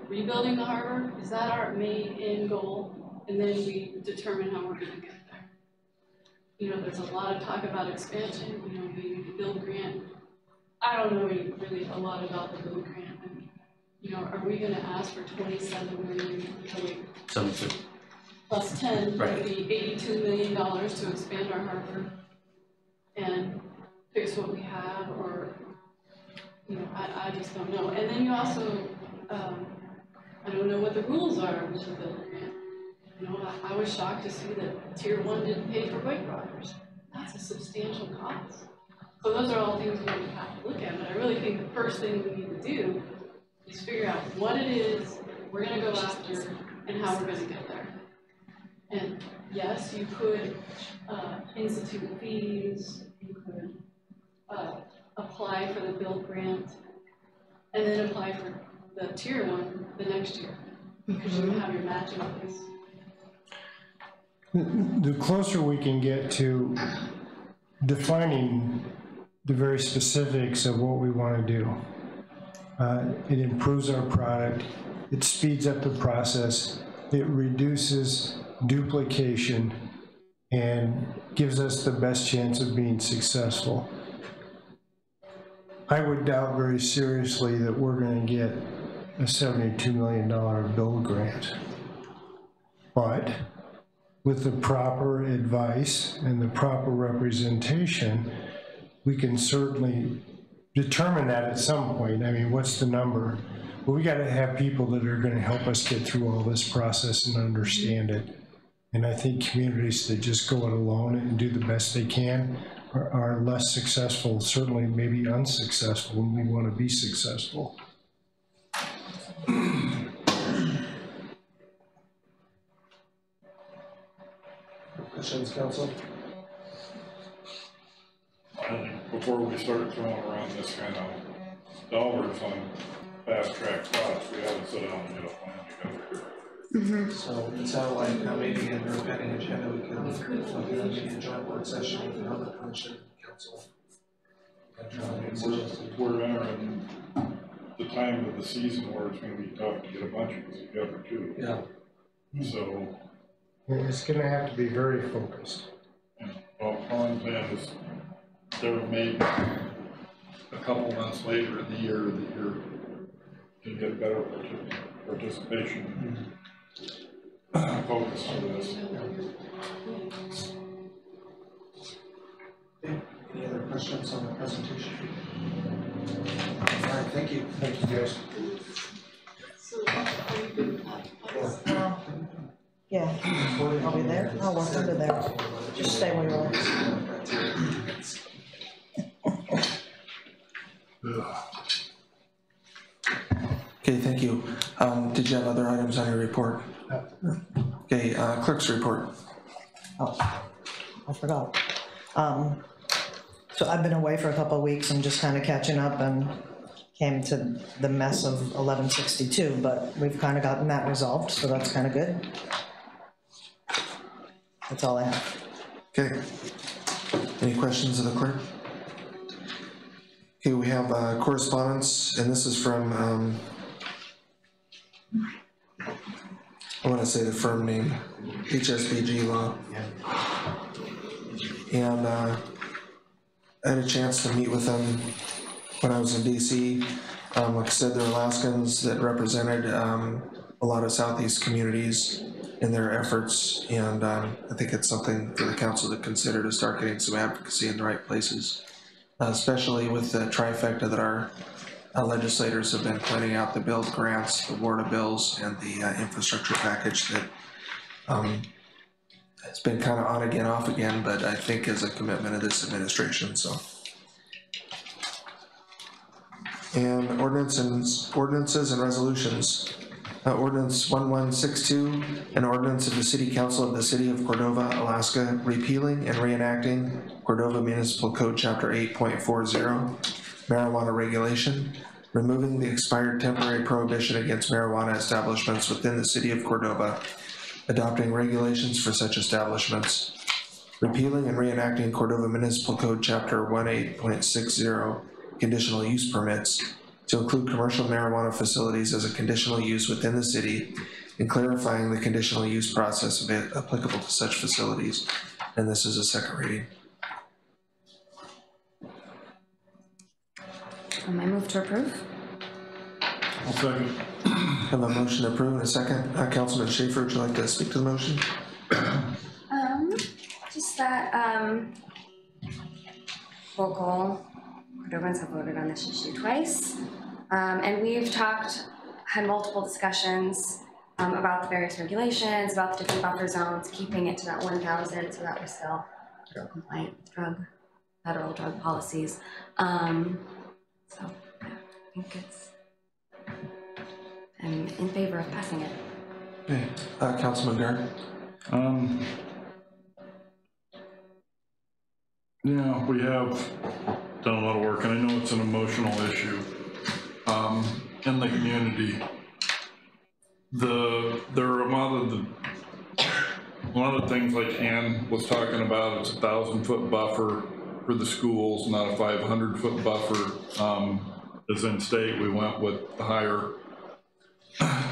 Speaker 5: rebuilding the harbor? Is that our main end goal? And then we determine how we're going to get there. There's a lot of talk about expansion, maybe the build grant. I don't know really a lot about the build grant. Are we going to ask for 27 million?
Speaker 13: 72.
Speaker 5: Plus 10,
Speaker 13: Right.
Speaker 5: would be $82 million to expand our harbor and fix what we have, or, I just don't know. And then you also, I don't know what the rules are with the build grant. I was shocked to see that tier 1 didn't pay for bike riders. That's a substantial cost. So those are all things we would have to look at, but I really think the first thing we need to do is figure out what it is we're gonna go after and how we're gonna get there. And yes, you could institute fees, you could apply for the build grant, and then apply for the tier 1 the next year, because you have your match in place.
Speaker 12: The closer we can get to defining the very specifics of what we want to do, it improves our product, it speeds up the process, it reduces duplication, and gives us the best chance of being successful. I would doubt very seriously that we're going to get a $72 million build grant, but with the proper advice and the proper representation, we can certainly determine that at some point. I mean, what's the number? But we got to have people that are going to help us get through all this process and understand it. And I think communities that just go it alone and do the best they can are less successful, certainly maybe unsuccessful, and we want to be successful.
Speaker 1: Questions, council?
Speaker 11: I think before we start throwing around this kind of dollars on fast track spots, we have to sit down and get a plan together.
Speaker 1: So it sounded like maybe under a pending agenda, we could look at maybe a joint work session with the other commission and council.
Speaker 11: We're entering the time of the season where it's going to be tough to get a bunch of us together too.
Speaker 1: Yeah.
Speaker 11: So
Speaker 12: It's going to have to be very focused.
Speaker 11: well, all I'm saying is there may be a couple months later in the year that you can get better participation focus on this.
Speaker 1: questions on the presentation? All right, thank you. Thank you, guys.
Speaker 5: So, are you good with that?
Speaker 2: Yeah, are we there? Oh, we're under there. Just stay where you are.
Speaker 1: Okay, thank you. Did you have other items on your report? Okay, clerk's report.
Speaker 2: Oh, I forgot. So I've been away for a couple of weeks and just kind of catching up and came to the mess of 1162, but we've kind of gotten that resolved, so that's kind of good. That's all I have.
Speaker 1: Okay. Any questions of the clerk? Okay, we have correspondence, and this is from, I want to say the firm name, HSBG Law. And I had a chance to meet with them when I was in DC. Like I said, they're Alaskans that represented a lot of Southeast communities in their efforts, and I think it's something for the council to consider to start getting some advocacy in the right places, especially with the trifecta that our legislators have been pointing out, the build grants, the WARDA bills, and the infrastructure package that it's been kind of on again, off again, but I think is a commitment of this administration, so. And ordinances and resolutions. Ordinance 1162, an ordinance of the City Council of the City of Cordova, Alaska, repealing and reenacting Cordova Municipal Code Chapter 8.40, marijuana regulation, removing the expired temporary prohibition against marijuana establishments within the City of Cordova, adopting regulations for such establishments, repealing and reenacting Cordova Municipal Code Chapter 18.60, conditional use permits, to include commercial marijuana facilities as a conditional use within the city, and clarifying the conditional use process applicable to such facilities. And this is a second reading.
Speaker 14: I move to approve.
Speaker 11: I'll second.
Speaker 1: Have a motion to approve and a second. Councilman Schaefer, would you like to speak to the motion?
Speaker 14: Just that, local Cordovans have voted on this issue twice. And we've had multiple discussions about the various regulations, about the different buffer zones, keeping it to that 1,000 so that we're still compliant with federal drug policies. So I think I'm in favor of passing it.
Speaker 1: Okay, Councilman Gard.
Speaker 11: Yeah, we have done a lot of work, and I know it's an emotional issue in the community. There are a lot of things like Ann was talking about. It's a 1,000-foot buffer for the schools, not a 500-foot buffer. As in state, we went with the higher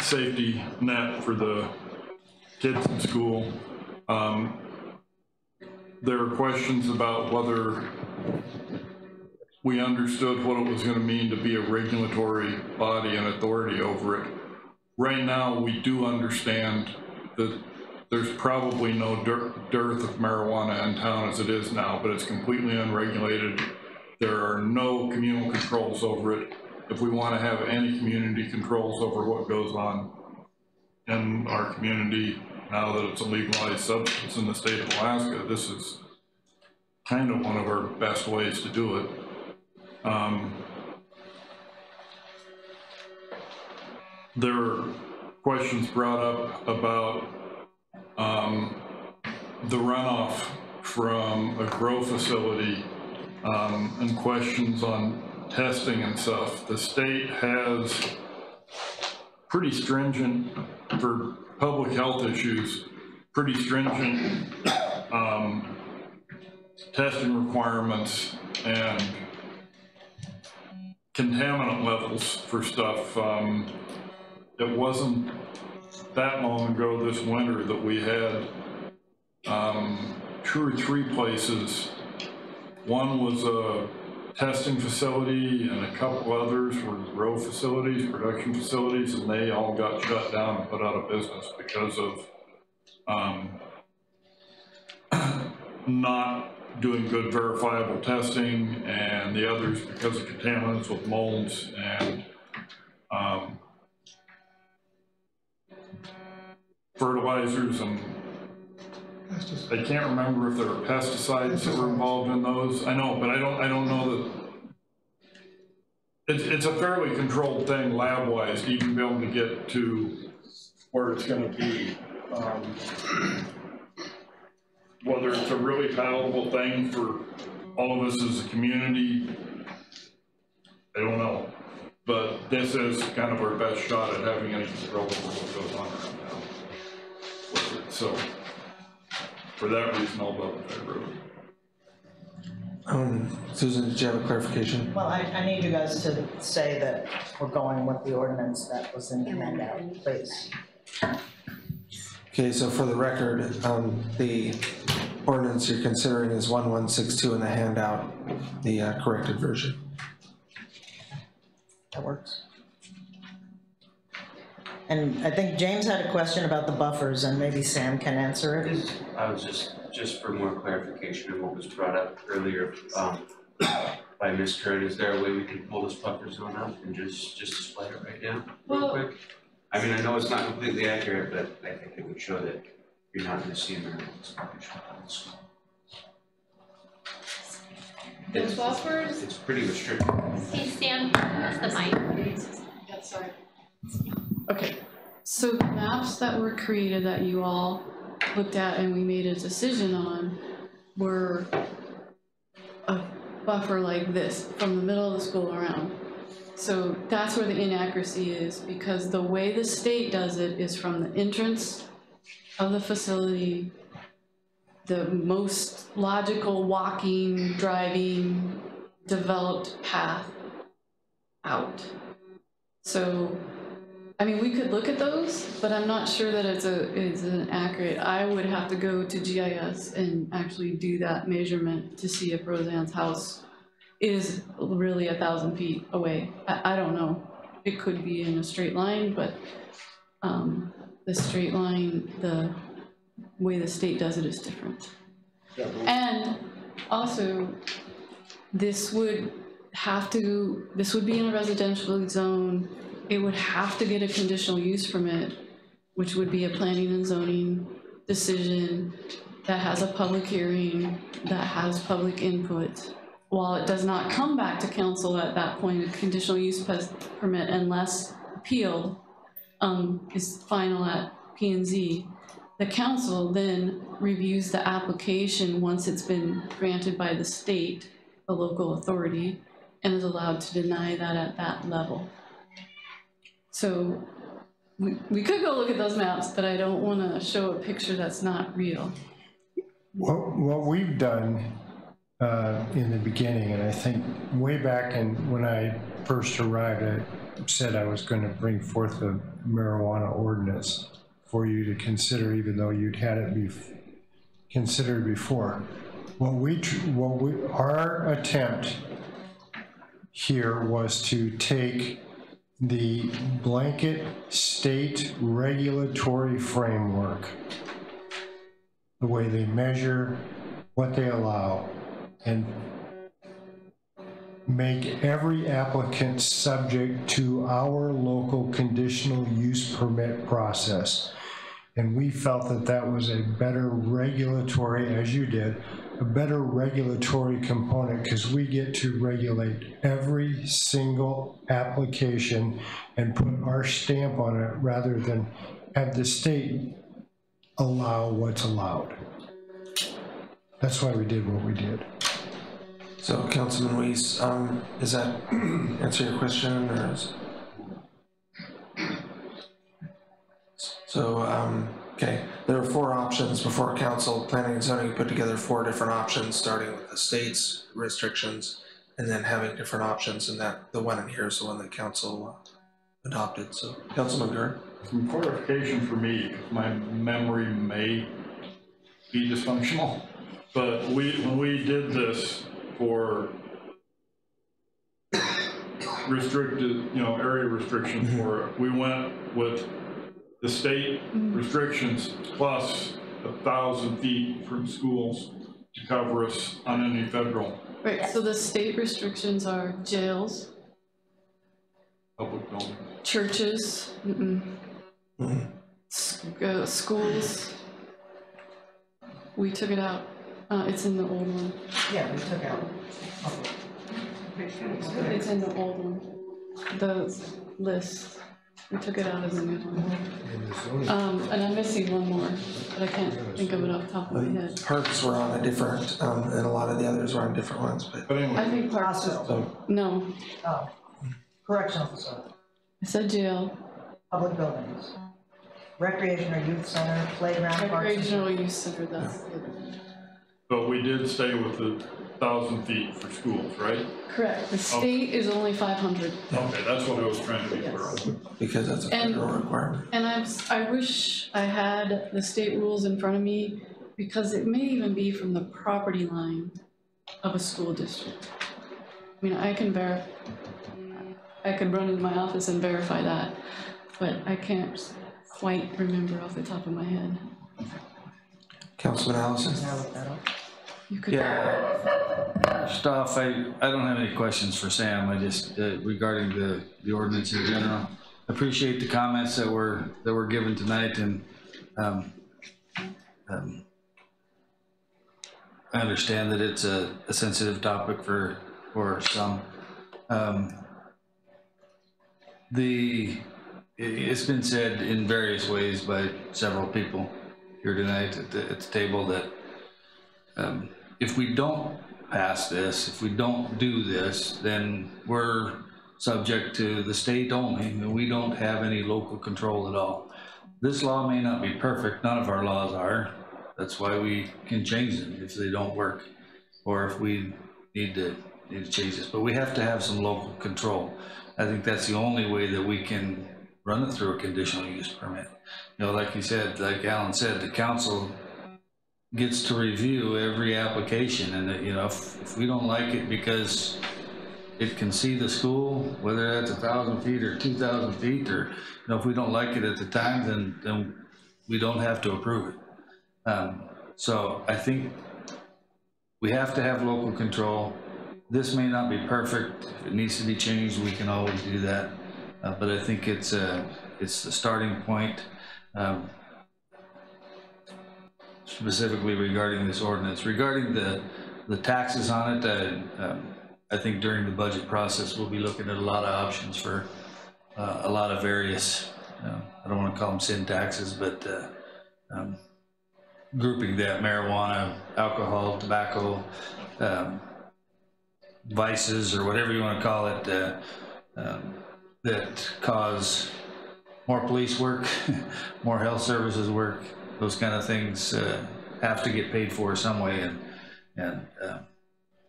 Speaker 11: safety net for the kids in school. There are questions about whether we understood what it was going to mean to be a regulatory body and authority over it. Right now, we do understand that there's probably no dearth of marijuana in town as it is now, but it's completely unregulated. There are no communal controls over it. If we want to have any community controls over what goes on in our community, now that it's a legalized substance in the state of Alaska, this is kind of one of our best ways to do it. There are questions brought up about the runoff from a grow facility and questions on testing and stuff. The state has pretty stringent, for public health issues, pretty stringent testing requirements and contaminant levels for stuff. It wasn't that long ago this winter that we had 2 or 3 places. One was a testing facility and a couple others were grow facilities, production facilities, and they all got shut down and put out of business because of not doing good verifiable testing, and the others because of contaminants with molds and fertilizers, and I can't remember if there were pesticides that were involved in those. I know, but I don't know that it's a fairly controlled thing lab-wise to even be able to get to where it's going to be. Whether it's a really palatable thing for all of us as a community, I don't know. But this is kind of our best shot at having any control over what goes on right now with it. So for that reason, I'll vote in favor of it.
Speaker 1: Susan, did you have a clarification?
Speaker 2: Well, I need you guys to say that we're going with the ordinance that was in the handout, please.
Speaker 1: Okay, so for the record, the ordinance you're considering is 1162 in the handout, the corrected version.
Speaker 2: That works. And I think James had a question about the buffers, and maybe Sam can answer it.
Speaker 15: I was just for more clarification of what was brought up earlier by Ms. Curran, is there a way we can pull this buffer zone up and just display it right now, real quick? I mean, I know it's not completely accurate, but I think it would show that you're not going to see Americans.
Speaker 5: The buffers?
Speaker 15: It's pretty restricted.
Speaker 3: Hey, Sam, that's the mic.
Speaker 5: Yeah, sorry. Okay, so the maps that were created that you all looked at and we made a decision on were a buffer like this from the middle of the school around. So that's where the inaccuracy is, because the way the state does it is from the entrance of the facility, the most logical walking, driving, developed path out. So, I mean, we could look at those, but I'm not sure that it's an accurate. I would have to go to GIS and actually do that measurement to see if Roseanne's house is really 1,000 feet away. I don't know. It could be in a straight line, but the straight line, the way the state does it is different.
Speaker 13: Yeah,
Speaker 5: and also, this would be in a residential zone. It would have to get a conditional use permit, which would be a planning and zoning decision that has a public hearing, that has public input. While it does not come back to council at that point, a conditional use permit, unless appealed, is final at P&Z. The council then reviews the application once it's been granted by the state, the local authority, and is allowed to deny that at that level. So we could go look at those maps, but I don't want to show a picture that's not real.
Speaker 12: What we've done in the beginning, and I think way back when I first arrived, I said I was going to bring forth a marijuana ordinance for you to consider, even though you'd had it considered before. Our attempt here was to take the blanket state regulatory framework, the way they measure, what they allow, and make every applicant subject to our local conditional use permit process. And we felt that that was a better regulatory, as you did, a better regulatory component, because we get to regulate every single application and put our stamp on it rather than have the state allow what's allowed. That's why we did what we did.
Speaker 1: So Councilman Weiss, does that answer your question, or is... So, okay, there are 4 options before council. Planning and zoning put together 4 different options, starting with the state's restrictions and then having different options, and that the one in here is the one that council adopted. So, Councilman Gurr.
Speaker 11: Some clarification for me, my memory may be dysfunctional, but when we did this for restricted, area restrictions for it, we went with the state restrictions plus 1,000 feet from schools to cover us on any federal
Speaker 5: Right, so the state restrictions are jails,
Speaker 11: public building.
Speaker 5: churches, schools. We took it out. It's in the old one.
Speaker 2: Yeah, we took out.
Speaker 5: It's in the old one. The list. We took it out as a new one. And I'm missing one more, but I can't think of it off the top of my head.
Speaker 1: Parks were on a different, and a lot of the others were on different ones, but.
Speaker 11: But anyway,
Speaker 5: I think parks is,
Speaker 1: So,
Speaker 5: no,
Speaker 2: Oh, correctional facility,
Speaker 5: I said jail,
Speaker 2: public buildings, recreation or youth center, playground, parks. and-
Speaker 5: recreational use center, that's the other one.
Speaker 11: but we did stay with the 1,000 feet for schools, right?
Speaker 5: Correct, the state is only 500.
Speaker 11: Okay, that's what I was trying to be clear on.
Speaker 1: because that's a federal requirement.
Speaker 5: And I wish I had the state rules in front of me, because it may even be from the property line of a school district. I mean, I could run into my office and verify that, but I can't quite remember off the top of my head.
Speaker 1: Councilman Allison?
Speaker 2: Can I look that up?
Speaker 5: You could.
Speaker 9: Yeah. First off, I don't have any questions for Sam. I just, regarding the ordinance in general. Appreciate the comments that were given tonight, and I understand that it's a sensitive topic for some. It's been said in various ways by several people here tonight at the table that if we don't pass this, if we don't do this, then we're subject to the state only, and we don't have any local control at all. This law may not be perfect, none of our laws are. That's why we can change them if they don't work, or if we need to change this. But we have to have some local control. I think that's the only way that we can run it through a conditional use permit. You know, like you said, like Alan said, the council gets to review every application, and that, you know, if we don't like it because it can see the school, whether that's 1,000 feet or 2,000 feet, or, you know, if we don't like it at the time, then we don't have to approve it. So I think we have to have local control. This may not be perfect. If it needs to be changed, we can always do that. But I think it's the starting point. Specifically regarding this ordinance. Regarding the taxes on it, I think during the budget process, we'll be looking at a lot of options for a lot of various, I don't want to call them sin taxes, but grouping that marijuana, alcohol, tobacco, vices, or whatever you want to call it, that cause more police work, more health services work. Those kind of things have to get paid for some way, and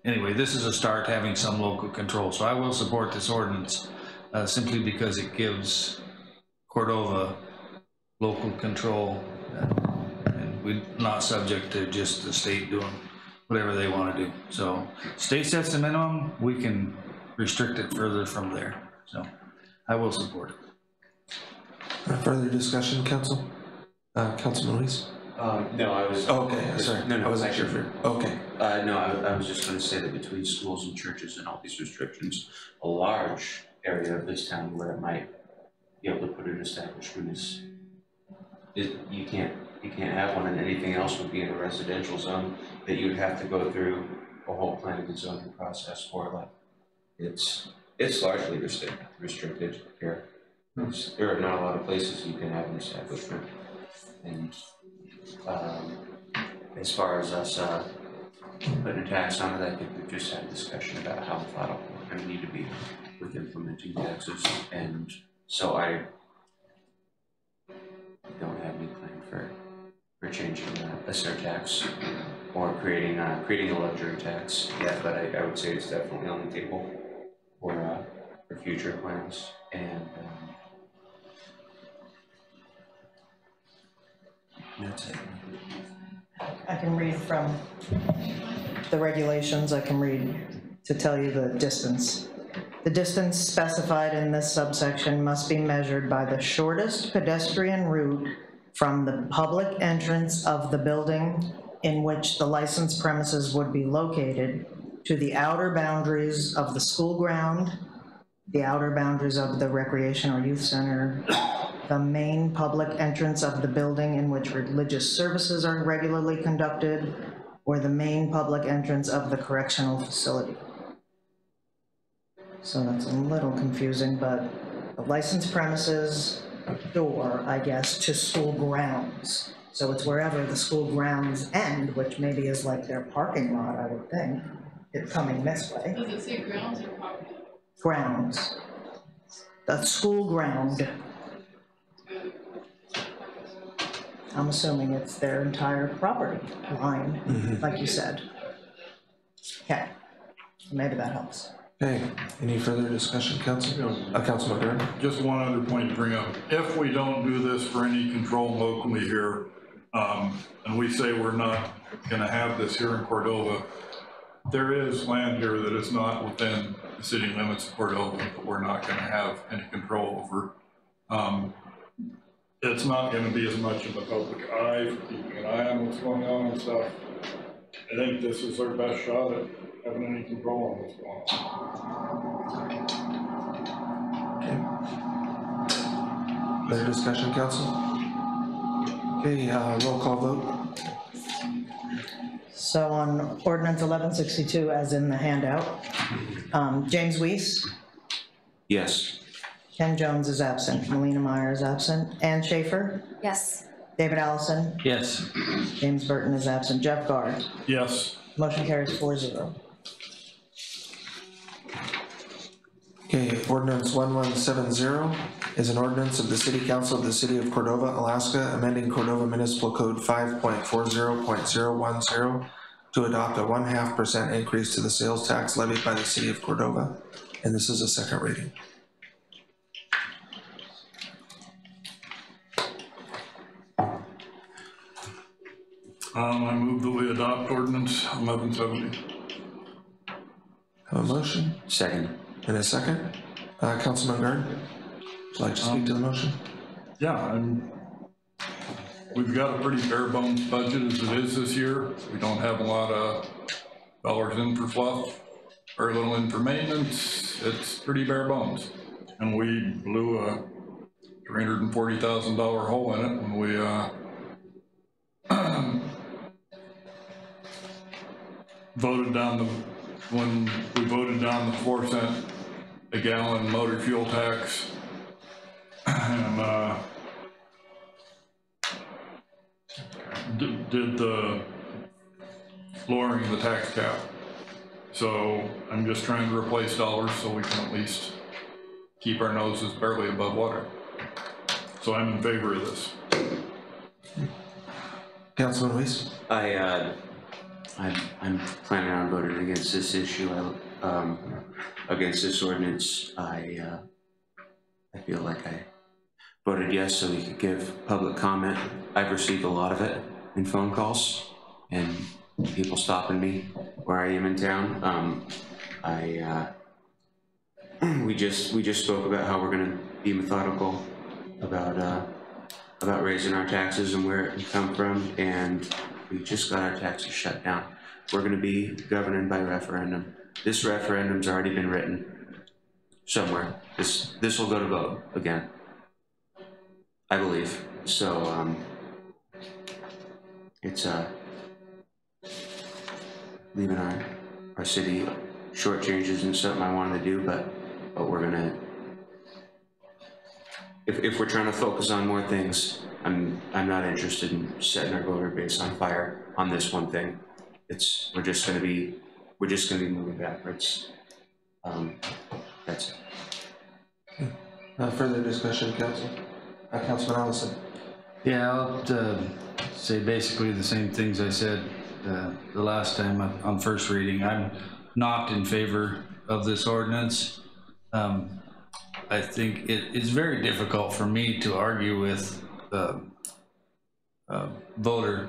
Speaker 9: anyway, this is a start, having some local control. So I will support this ordinance simply because it gives Cordova local control, and we're not subject to just the state doing whatever they want to do. So state sets the minimum, we can restrict it further from there. So I will support it.
Speaker 1: Further discussion, council? Councilman Luis?
Speaker 15: No, I was.
Speaker 1: Oh, okay, sorry.
Speaker 15: No,
Speaker 1: I wasn't
Speaker 15: actually,
Speaker 1: sure. Okay.
Speaker 15: No, I was just gonna say that between schools and churches and all these restrictions, a large area of this town where it might be able to put an establishment you can't have one, and anything else would be in a residential zone that you'd have to go through a whole planning and zoning process for. Like, it's largely restricted here. There are not a lot of places you can have an establishment. And as far as us putting a tax on it, I think we've just had a discussion about how methodical we're going to need to be with implementing taxes, and so I don't have any plan for changing a surtax or creating a luxury tax yet, but I would say it's definitely on the table for future plans. And that's it.
Speaker 2: I can read from the regulations, I can read to tell you the distance. The distance specified in this subsection must be measured by the shortest pedestrian route from the public entrance of the building in which the licensed premises would be located to the outer boundaries of the school ground, the outer boundaries of the recreation or youth center, the main public entrance of the building in which religious services are regularly conducted, or the main public entrance of the correctional facility. So that's a little confusing, but the licensed premises door, I guess, to school grounds. So it's wherever the school grounds end, which maybe is like their parking lot, I would think, it's coming this way.
Speaker 5: Does it say grounds or parking?
Speaker 2: Grounds. The school ground. I'm assuming it's their entire property line, like you said. Okay, maybe that helps.
Speaker 1: Okay, any further discussion, Councilman Byrne?
Speaker 11: Just one other point to bring up. If we don't do this for any control locally here, and we say we're not gonna have this here in Cordova, there is land here that is not within the city limits of Cordova that we're not gonna have any control over. It's not gonna be as much of a public eye for keeping an eye on what's going on and stuff. I think this is our best shot at having any control on what's going on.
Speaker 1: Okay. Further discussion, council? Okay, roll call vote.
Speaker 2: So on ordinance 1162, as in the handout, James Weiss,
Speaker 15: Yes.
Speaker 2: Ken Jones is absent, Melina Meyer is absent, Ann Schaefer,
Speaker 14: Yes.
Speaker 2: David Allison,
Speaker 9: Yes.
Speaker 2: James Burton is absent, Jeff Gard.
Speaker 11: Yes.
Speaker 2: Motion carries 4-0.
Speaker 1: Okay, ordinance 1170 is an ordinance of the City Council of the City of Cordova, Alaska, amending Cordova Municipal Code 5.40.010 to adopt a 0.5% increase to the sales tax levied by the City of Cordova, and this is a second reading.
Speaker 11: I move that we adopt ordinance 1170.
Speaker 1: Have a motion
Speaker 15: Second.
Speaker 1: and a second. Councilman Gard, would you like to speak to the motion?
Speaker 11: Yeah, we've got a pretty bare bones budget as it is this year. We don't have a lot of dollars in for fluff, very little in for maintenance. It's pretty bare bones. And we blew a $340,000 hole in it when we voted down the 4 cent a gallon motor fuel tax, and did the lowering of the tax cap. So I'm just trying to replace dollars so we can at least keep our noses barely above water. So I'm in favor of this.
Speaker 1: Councilman Weiss?
Speaker 15: I'm planning on voting against this issue. Against this ordinance. I feel like I voted yes so we could give public comment. I've received a lot of it in phone calls and people stopping me where I am in town. We just spoke about how we're gonna be methodical about raising our taxes and where it can come from, and we just got our taxes shut down. We're gonna be governed by referendum. This referendum's already been written somewhere. This will go to vote again, I believe. So it's leaving our city shortchanges isn't something I wanted to do, but we're gonna, if we're trying to focus on more things, I'm not interested in setting our voter base on fire on this one thing. We're just gonna be moving backwards. That's it.
Speaker 1: Further discussion, council? Councilman Allison?
Speaker 9: Yeah, I'll say basically the same things I said the last time on first reading. I'm not in favor of this ordinance. I think it's very difficult for me to argue with a voter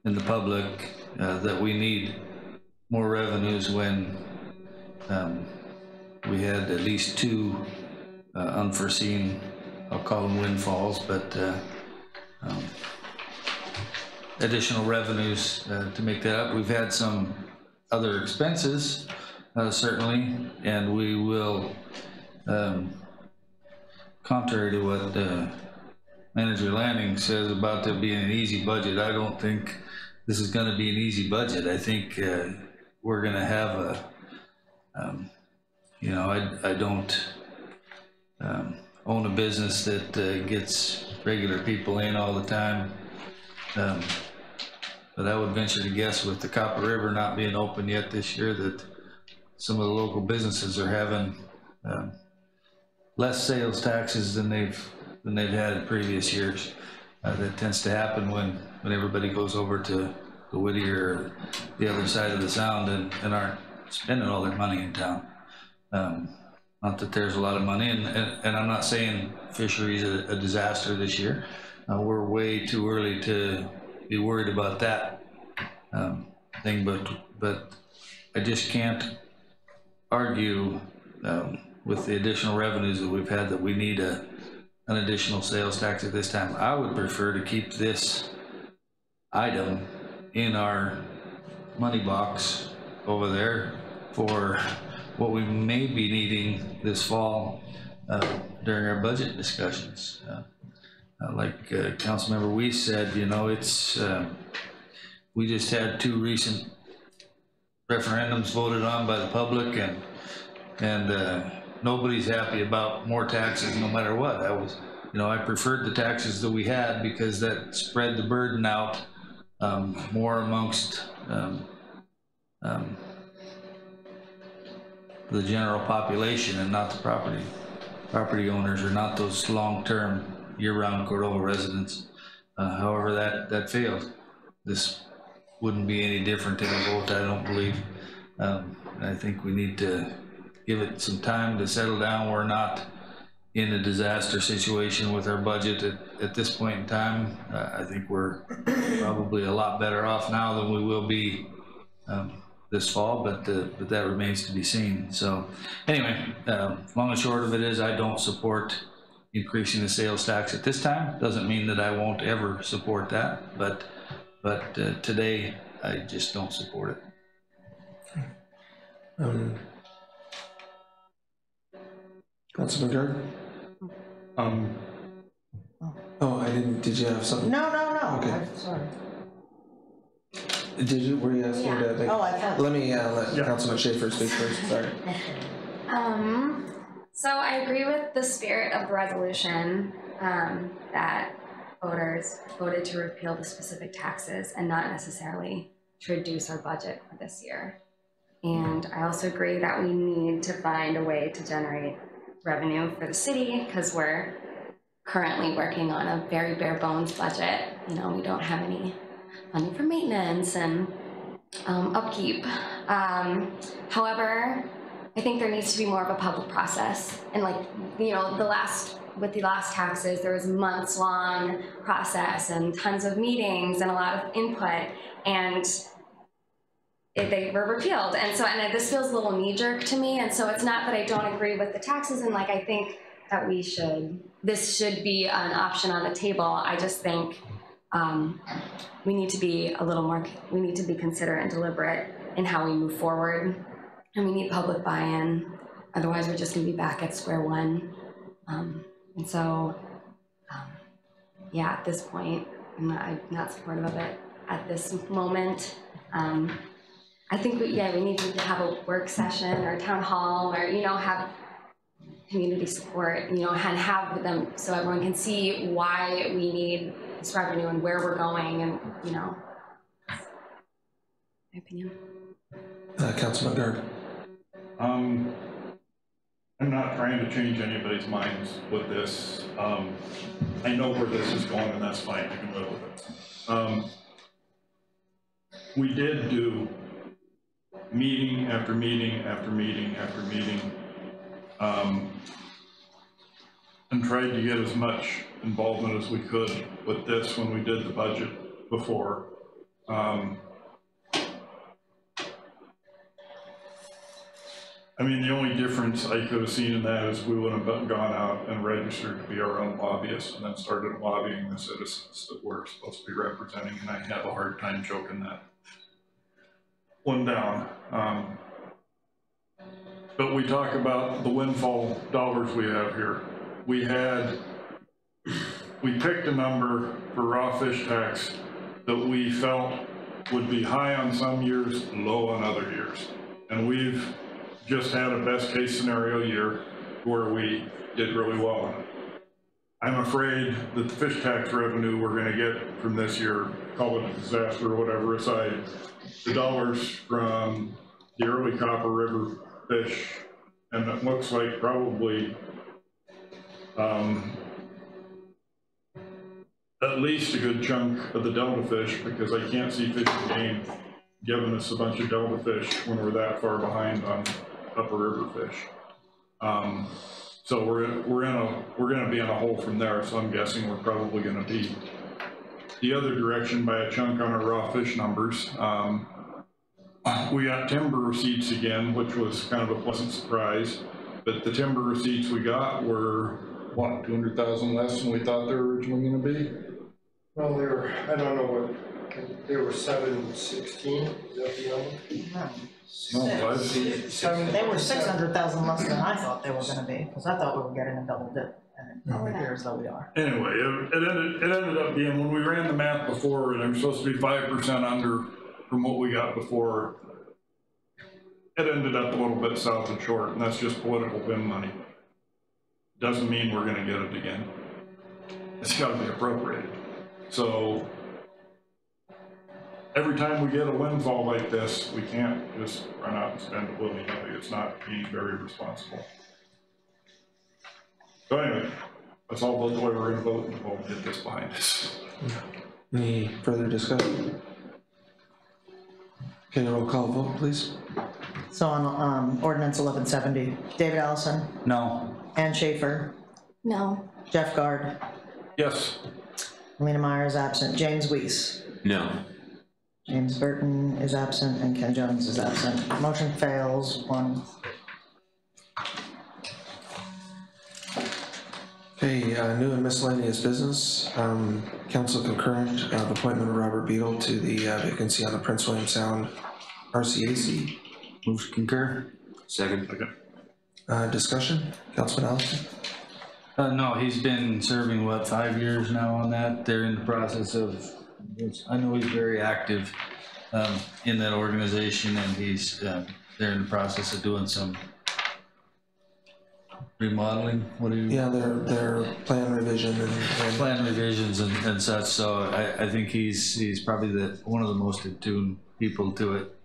Speaker 9: in the public that we need more revenues when we had at least 2 unforeseen, I'll call them windfalls, but additional revenues to make that up. We've had some other expenses, certainly, and we will, contrary to what Manager Lanning says about there being an easy budget, I don't think this is going to be an easy budget. I think we're going to have a, you know, I don't own a business that gets regular people in all the time. But I would venture to guess with the Copper River not being open yet this year that some of the local businesses are having less sales taxes than they've had in previous years. That tends to happen when everybody goes over to the Whittier or the other side of the Sound and aren't spending all their money in town. Not that there's a lot of money, and I'm not saying fisheries a disaster this year. We're way too early to be worried about that thing, but I just can't argue with the additional revenues that we've had that we need an additional sales tax at this time. I would prefer to keep this item in our money box over there for what we may be needing this fall during our budget discussions. Like Councilmember Weiss said, you know, it's we just had 2 recent referendums voted on by the public, and nobody's happy about more taxes no matter what. You know, I preferred the taxes that we had because that spread the burden out more amongst the general population and not the property owners, or not those long-term year-round Cordova residents. However, that failed. This wouldn't be any different in a vote, I don't believe. I think we need to give it some time to settle down. We're not in a disaster situation with our budget at this point in time. I think we're probably a lot better off now than we will be this fall, but that remains to be seen. So anyway, long and short of it is I don't support increasing the sales tax at this time. Doesn't mean that I won't ever support that, but today I just don't support it.
Speaker 1: Councilman Gard? Oh, I didn't, did you have something?
Speaker 2: No.
Speaker 1: Okay.
Speaker 2: I'm sorry.
Speaker 1: Were you asking to think?
Speaker 2: Oh, I thought.
Speaker 1: Let me let Councilman Schaefer speak first, sorry.
Speaker 14: So I agree with the spirit of the resolution, that voters voted to repeal the specific taxes and not necessarily to reduce our budget for this year. And I also agree that we need to find a way to generate revenue for the city, because we're currently working on a very bare bones budget. You know, we don't have any money for maintenance and upkeep. However, I think there needs to be more of a public process. And like, you know, with the last taxes, there was a months-long process and tons of meetings and a lot of input, and they were repealed. And so, and this feels a little knee-jerk to me. And so it's not that I don't agree with the taxes, and like, I think that this should be an option on the table. I just think we need to be a little more, we need to be considerate and deliberate in how we move forward. And we need public buy-in. Otherwise, we're just gonna be back at square one. And so, yeah, at this point, I'm not supportive of it at this moment. I think we need to have a work session or a town hall, or, you know, have community support, you know, and have them so everyone can see why we need this revenue and where we're going, and, you know, my opinion.
Speaker 1: Councilman Gard.
Speaker 11: I'm not trying to change anybody's minds with this. I know where this is going, and that's fine, I can live with it. We did do meeting after meeting after meeting after meeting, and tried to get as much involvement as we could with this when we did the budget before. I I mean, the only difference I could have seen in that is we would have gone out and registered to be our own lobbyists and then started lobbying the citizens that we're supposed to be representing, and I have a hard time choking that one down. But we talk about the windfall dollars we have here. We picked a number for raw fish tax that we felt would be high on some years, low on other years. And we've just had a best case scenario year where we did really well on it. I'm afraid that the fish tax revenue we're gonna get from this year, call it a disaster or whatever aside, the dollars from the early Copper River fish, and it looks like probably at least a good chunk of the Delta fish, because I can't see Fish and Game giving us a bunch of Delta fish when we're that far behind on Upper River fish. So we're gonna be in a hole from there. So I'm guessing we're probably gonna be the other direction by a chunk on our raw fish numbers. We got timber receipts again, which was kind of a pleasant surprise. But the timber receipts we got were what, 200,000 less than we thought they were originally gonna be?
Speaker 12: Well, they were, I don't know what, they were 716, is that the number?
Speaker 11: No,
Speaker 2: They were 600,000 less than I thought they were gonna be, because I thought we were getting a double dip, and it appears that we are.
Speaker 11: Anyway, it ended up being, when we ran the math before, and it was supposed to be 5% under from what we got before, it ended up a little bit south and short, and that's just political bin money. Doesn't mean we're gonna get it again. It's gotta be appropriated. So every time we get a windfall like this, we can't just run out and spend it willy-nilly. It's not being very responsible. So anyway, let's all vote the way we're gonna vote and we'll get this behind us.
Speaker 1: Any further discussion? Okay, roll call vote, please.
Speaker 2: So on ordinance 1170, David Allison,
Speaker 9: No.
Speaker 2: Ann Schaefer,
Speaker 14: No.
Speaker 2: Jeff Guard,
Speaker 11: Yes.
Speaker 2: Lena Meyer is absent, James Weiss,
Speaker 6: No.
Speaker 2: James Burton is absent, and Ken Jones is absent. Motion fails, 1.
Speaker 1: Okay, new and miscellaneous business. Council concurrent of appointment of Robert Beadle to the vacancy on the Prince William Sound RCAC.
Speaker 9: Move to concur.
Speaker 15: Second.
Speaker 1: Discussion, Councilman Allison?
Speaker 9: No, he's been serving, what, 5 years now on that? They're in the process of, I know he's very active in that organization, and he's, they're in the process of doing some remodeling, what do you?
Speaker 1: Yeah, their plan revision and.
Speaker 9: Plan revisions and such, so I think he's probably one of the most attuned people to it.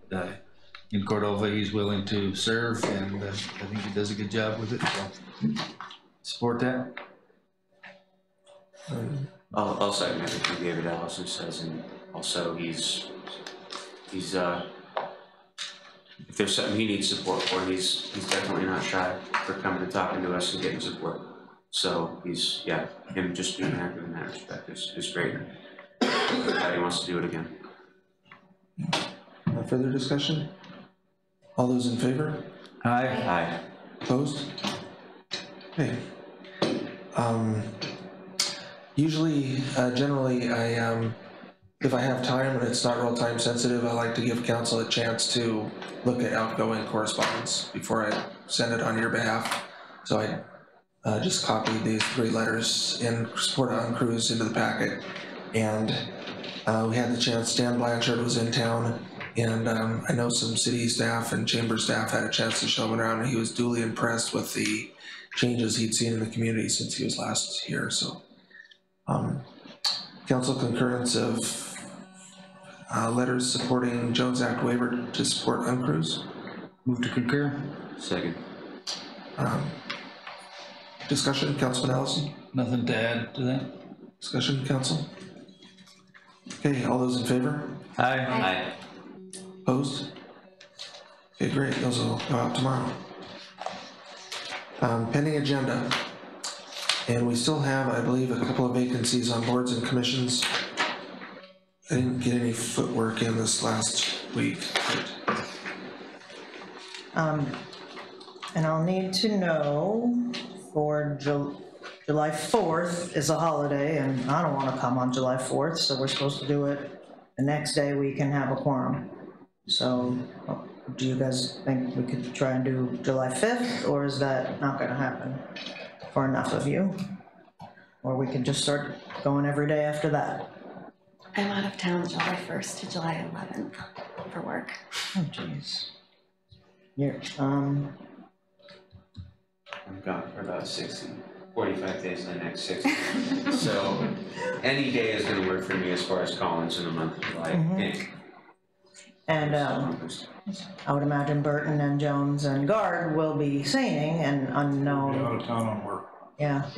Speaker 9: In Cordova, he's willing to serve, and I think he does a good job with it, so support that.
Speaker 15: I'll second everything David Allison says, and also he's if there's something he needs support for, he's definitely not shy for coming and talking to us and getting support. So him just being active in that respect is great. Glad he wants to do it again.
Speaker 1: Further discussion? All those in favor?
Speaker 9: Aye.
Speaker 15: Aye.
Speaker 1: Opposed? Okay. Usually, generally, if I have time and it's not real time sensitive, I like to give council a chance to look at outgoing correspondence before I send it on your behalf. So I just copied these 3 letters in support of Uncruise into the packet. And we had the chance, Dan Blanchard was in town, and I know some city staff and chamber staff had a chance to show him around, and he was duly impressed with the changes he'd seen in the community since he was last here. So council concurrence of letters supporting Jones Act waiver to support Uncruise.
Speaker 9: Move to concur.
Speaker 15: Second.
Speaker 1: Discussion, Councilman Allison?
Speaker 9: Nothing to add to that?
Speaker 1: Discussion, council? Okay, all those in favor?
Speaker 9: Aye.
Speaker 15: Aye.
Speaker 1: Opposed? Okay, great, those will go out tomorrow. Pending agenda. And we still have, I believe, a couple of vacancies on boards and commissions. I didn't get any footwork in this last week.
Speaker 2: And I'll need to know for July 4th is a holiday, and I don't want to come on July 4th, so we're supposed to do it the next day we can have a quorum. So do you guys think we could try and do July 5th, or is that not going to happen for enough of you? Or we can just start going every day after that?
Speaker 14: I'm out of town July 1st to July 11th for work.
Speaker 2: Oh, jeez. You're,
Speaker 15: I'm gone for about 45 days in the next 60. So any day is gonna work for me as far as Collins in the month of July, I think.
Speaker 2: And I would imagine Burton and Jones and Guard will be seining and unknown.
Speaker 11: Be out of town on work.
Speaker 2: Yeah,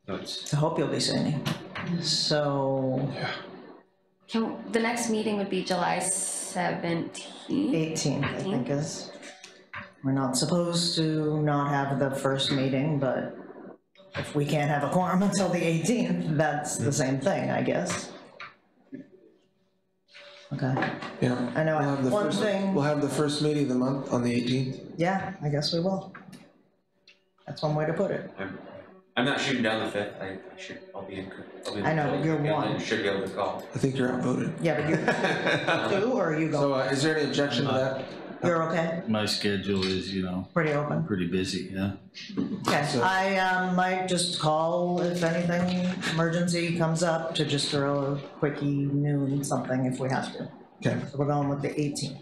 Speaker 2: I hope you'll be seining. So.
Speaker 14: The next meeting would be July 17th?
Speaker 2: 18th, I think is. We're not supposed to not have the first meeting, but if we can't have a quorum until the 18th, that's the same thing, I guess. Okay.
Speaker 1: Yeah.
Speaker 2: I know one thing.
Speaker 1: We'll have the first meeting of the month on the 18th.
Speaker 2: Yeah, I guess we will. That's one way to put it.
Speaker 15: I'm not shooting down the 5th, I'll be in.
Speaker 2: I know, but you're one.
Speaker 15: Should be able to call.
Speaker 1: I think you're outvoted.
Speaker 2: Yeah, but you're two, or are you
Speaker 1: So
Speaker 2: going?
Speaker 1: is there any objection to that?
Speaker 2: You're okay?
Speaker 9: My schedule is,
Speaker 2: Pretty open?
Speaker 9: pretty busy, yeah.
Speaker 2: Okay,
Speaker 1: So-
Speaker 2: I might just call if anything emergency comes up to just throw a quickie noon something if we have to.
Speaker 1: Okay.
Speaker 2: So we're going with the 18th.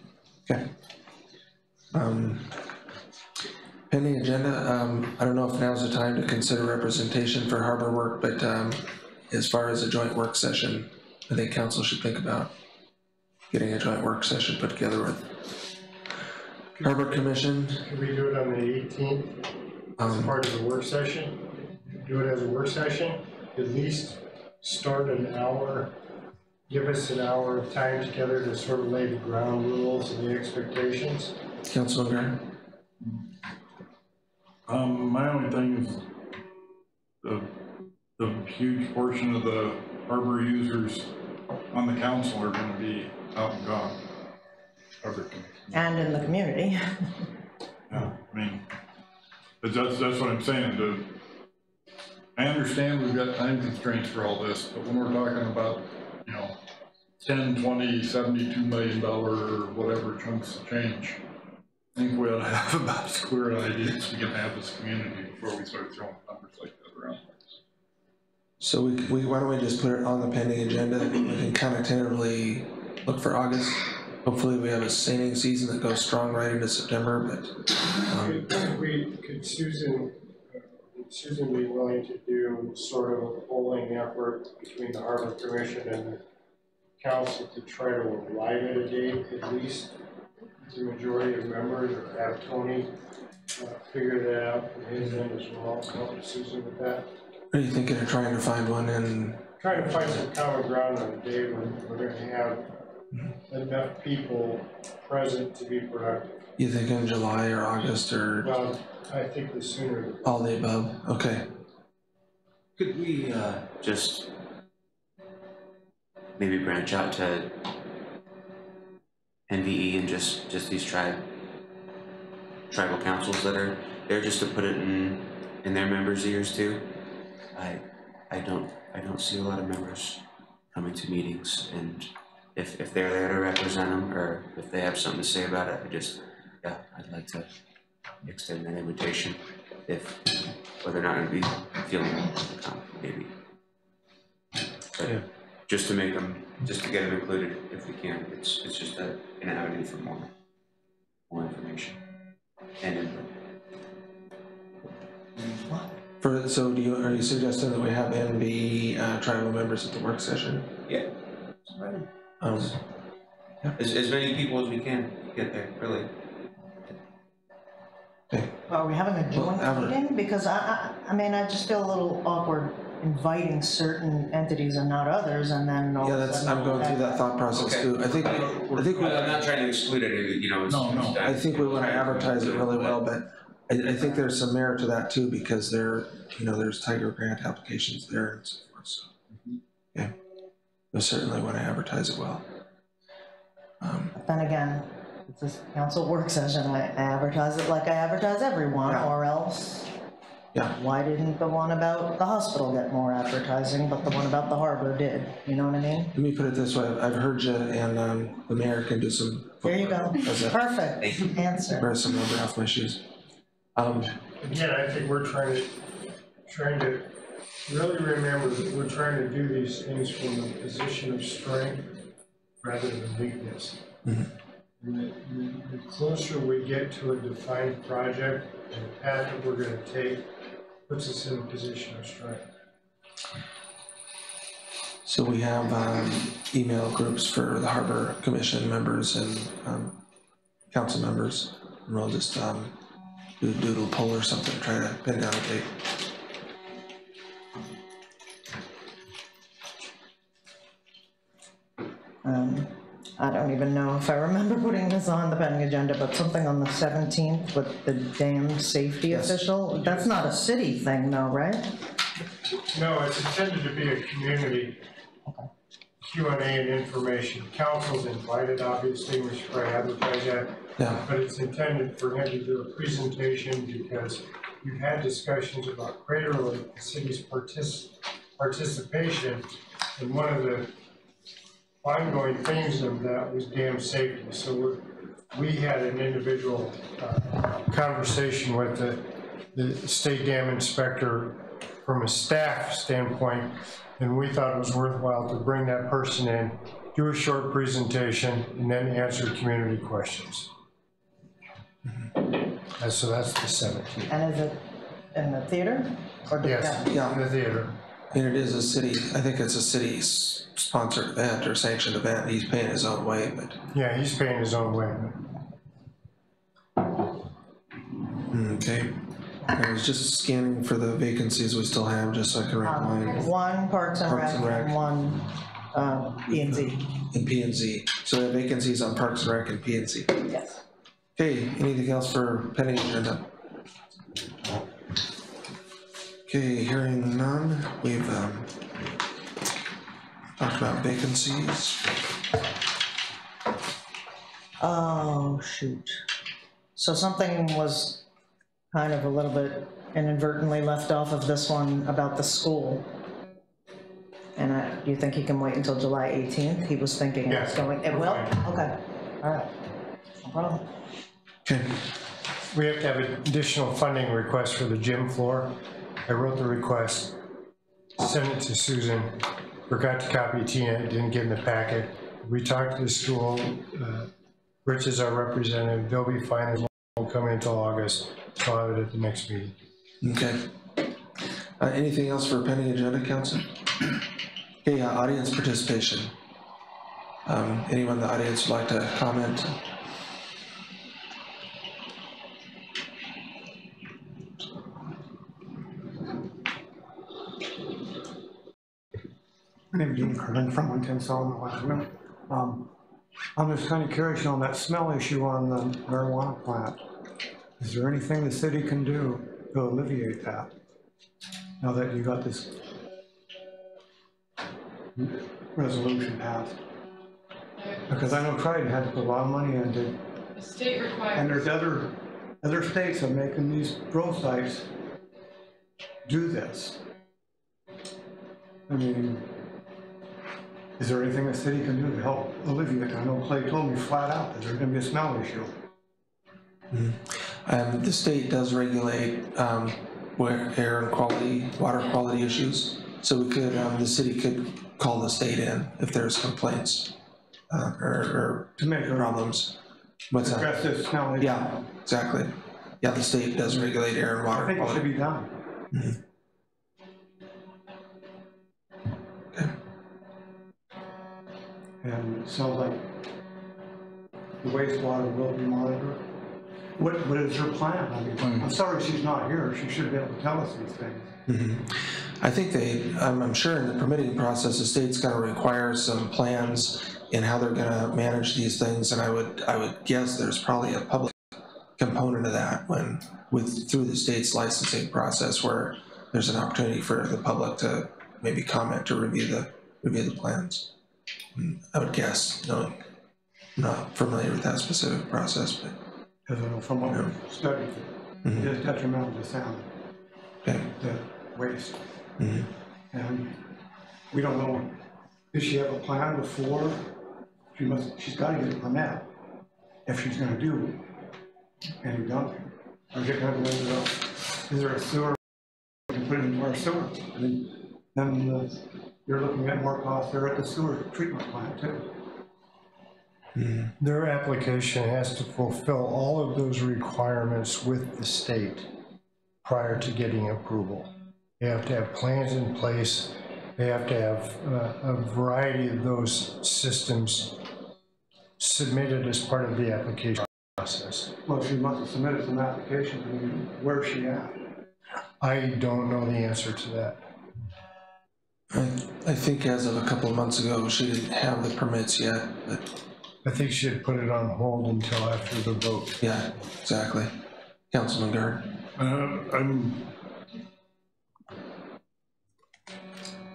Speaker 1: Okay. Pending agenda, I don't know if now's the time to consider representation for harbor work, but as far as a joint work session, I think council should think about getting a joint work session put together with Harbor Commission.
Speaker 12: Can we do it on the 18th as part of the work session? Do it as a work session, at least start an hour, give us an hour of time together to sort of lay the ground rules and the expectations.
Speaker 1: Councilman Graham?
Speaker 11: My only thing is the huge portion of the harbor users on the council are gonna be out and gone.
Speaker 2: And in the community.
Speaker 11: Yeah, I mean, but that's what I'm saying, I understand we've got time constraints for all this, but when we're talking about, 10, 20, $72 million or whatever chunks of change, I think we ought to have about as clear an idea as we can have this community before we start throwing numbers like that around.
Speaker 1: So why don't we just put it on the pending agenda? We can kind of tentatively look for August. Hopefully we have a seining season that goes strong right into September, but.
Speaker 12: Could Susan be willing to do sort of a polling effort between the Harbor Commission and the council to try to arrive at a date, at least the majority of members, or have Tony figure that out from his end as well, help Susan with that?
Speaker 1: Are you thinking of trying to find one in?
Speaker 12: Trying to find some common ground on a day when we're going to have enough people present to be productive.
Speaker 1: You think in July or August or?
Speaker 12: Well, I think the sooner the better.
Speaker 1: All the above, okay.
Speaker 15: Could we just maybe branch out to NVE and just these tribal councils that are there, just to put it in their members' ears too? I don't see a lot of members coming to meetings, and if they're there to represent them, or if they have something to say about it, I'd like to extend that invitation, whether or not it'd be feeling maybe. But just to make them, just to get them included if we can, it's just an avenue for more information and input.
Speaker 1: So are you suggesting that we have NB tribal members at the work session?
Speaker 15: Yeah. As many people as we can get there, really.
Speaker 1: Okay.
Speaker 2: Are we having a joint meeting? Because I mean, I just feel a little awkward inviting certain entities and not others, and then all of a sudden.
Speaker 1: I'm going through that thought process too. I think
Speaker 15: I'm not trying to exclude it,
Speaker 1: No. I think we want to advertise it really well, but I think there's some merit to that too, because there's Tiger grant applications there and so forth, so. Yeah, we certainly want to advertise it well.
Speaker 2: But then again, it's a council work session, I advertise it like I advertise everyone,
Speaker 1: Yeah.
Speaker 2: or else.
Speaker 1: Yeah.
Speaker 2: Why didn't the one about the hospital get more advertising, but the one about the harbor did? You know what I mean?
Speaker 1: Let me put it this way, I've heard you, and the mayor can do some.
Speaker 2: There you go. Perfect answer.
Speaker 1: Wear some rubber off my shoes.
Speaker 12: Again, I think we're trying to really remember that we're trying to do these things from a position of strength rather than weakness.
Speaker 1: Mm-hmm.
Speaker 12: And the closer we get to a defined project and the path that we're going to take puts us in a position of strength.
Speaker 1: So we have email groups for the Harbor Commission members and council members, and we'll just do a doodle poll or something to try to pin down a date.
Speaker 2: I don't even know if I remember putting this on the pending agenda, but something on the 17th with the dam safety official. That's not a city thing though, right?
Speaker 12: No, it's intended to be a community Q&A and information. Council's invited, obviously, we should probably advertise that.
Speaker 1: Yeah.
Speaker 12: But it's intended for him to do a presentation because we've had discussions about greaterly the city's participation, and one of the ongoing themes of that was dam safety. So we had an individual conversation with the state dam inspector from a staff standpoint, and we thought it was worthwhile to bring that person in, do a short presentation, and then answer community questions. And so that's the 17th.
Speaker 2: And is it in the theater? Or
Speaker 12: yes,
Speaker 1: yeah,
Speaker 12: in the theater.
Speaker 1: And it is a city, I think it's a city-sponsored event or sanctioned event. He's paying his own way, but.
Speaker 12: Yeah, he's paying his own way.
Speaker 1: Okay. I was just scanning for the vacancies we still have, just so I can remind.
Speaker 2: One Parks and Rec and one P&Z.
Speaker 1: And P&Z. So we have vacancies on Parks and Rec and P&Z.
Speaker 2: Yes.
Speaker 1: Okay, anything else for pending agenda? Okay, hearing none, we've talked about vacancies.
Speaker 2: Oh, shoot. So something was kind of a little bit inadvertently left off of this one about the school. And do you think he can wait until July 18th? He was thinking it was going, it will? Okay, all right, no problem.
Speaker 1: Okay.
Speaker 12: We have to have an additional funding request for the gym floor. I wrote the request, sent it to Susan, forgot to copy Tina, it didn't get in the packet. We talked to the school, Rich is our representative, they'll be fine as long as we won't come in until August, so I'll have it at the next meeting.
Speaker 1: Okay. Anything else for pending agenda, council? Okay, audience participation. Anyone in the audience would like to comment?
Speaker 4: My name is Dean Kernan from 110 Solomon, Washington. I'm just kind of curious on that smell issue on the marijuana plant. Is there anything the city can do to alleviate that? Now that you got this resolution passed? Because I know Triton had to put a lot of money into.
Speaker 5: The state requires.
Speaker 4: And there's other states that are making these grow sites do this. I mean, is there anything the city can do to help alleviate? I know Clay told me flat out that there's gonna be a smell issue.
Speaker 1: Mm-hmm. The state does regulate where air and quality, water quality issues. So we could, the city could call the state in if there's complaints or
Speaker 4: to make
Speaker 1: problems. What's that?
Speaker 4: Address this smell issue.
Speaker 1: Yeah, exactly. Yeah, the state does regulate air and water quality.
Speaker 4: I think it should be done.
Speaker 1: Mm-hmm.
Speaker 4: And it sounds like the wastewater will be monitored. What is her plan? I mean, I'm sorry she's not here. She should be able to tell us these things.
Speaker 1: Mm-hmm. I think I'm sure in the permitting process, the state's going to require some plans in how they're going to manage these things, and I would guess there's probably a public component of that through the state's licensing process, where there's an opportunity for the public to maybe comment or review the plans. I would guess, knowing not familiar with that specific process, but.
Speaker 4: Because I know from what we've studied, it is detrimental to salmon,
Speaker 1: Okay.
Speaker 4: the waste. And we don't know, does she have a plan before? She's got to get a permit if she's going to do any dumping. Or is it going to end up, is there a sewer we can put it into our sewer? I mean, then you're looking at more costs there at the sewer treatment plant too.
Speaker 12: Their application has to fulfill all of those requirements with the state prior to getting approval. They have to have plans in place. They have to have a variety of those systems submitted as part of the application process.
Speaker 4: Well, she must have submitted some applications. I mean, where's she at?
Speaker 12: I don't know the answer to that.
Speaker 1: I think as of a couple of months ago, she didn't have the permits yet, but.
Speaker 12: I think she had put it on hold until after the vote.
Speaker 1: Yeah, exactly. Councilman Gard.
Speaker 11: I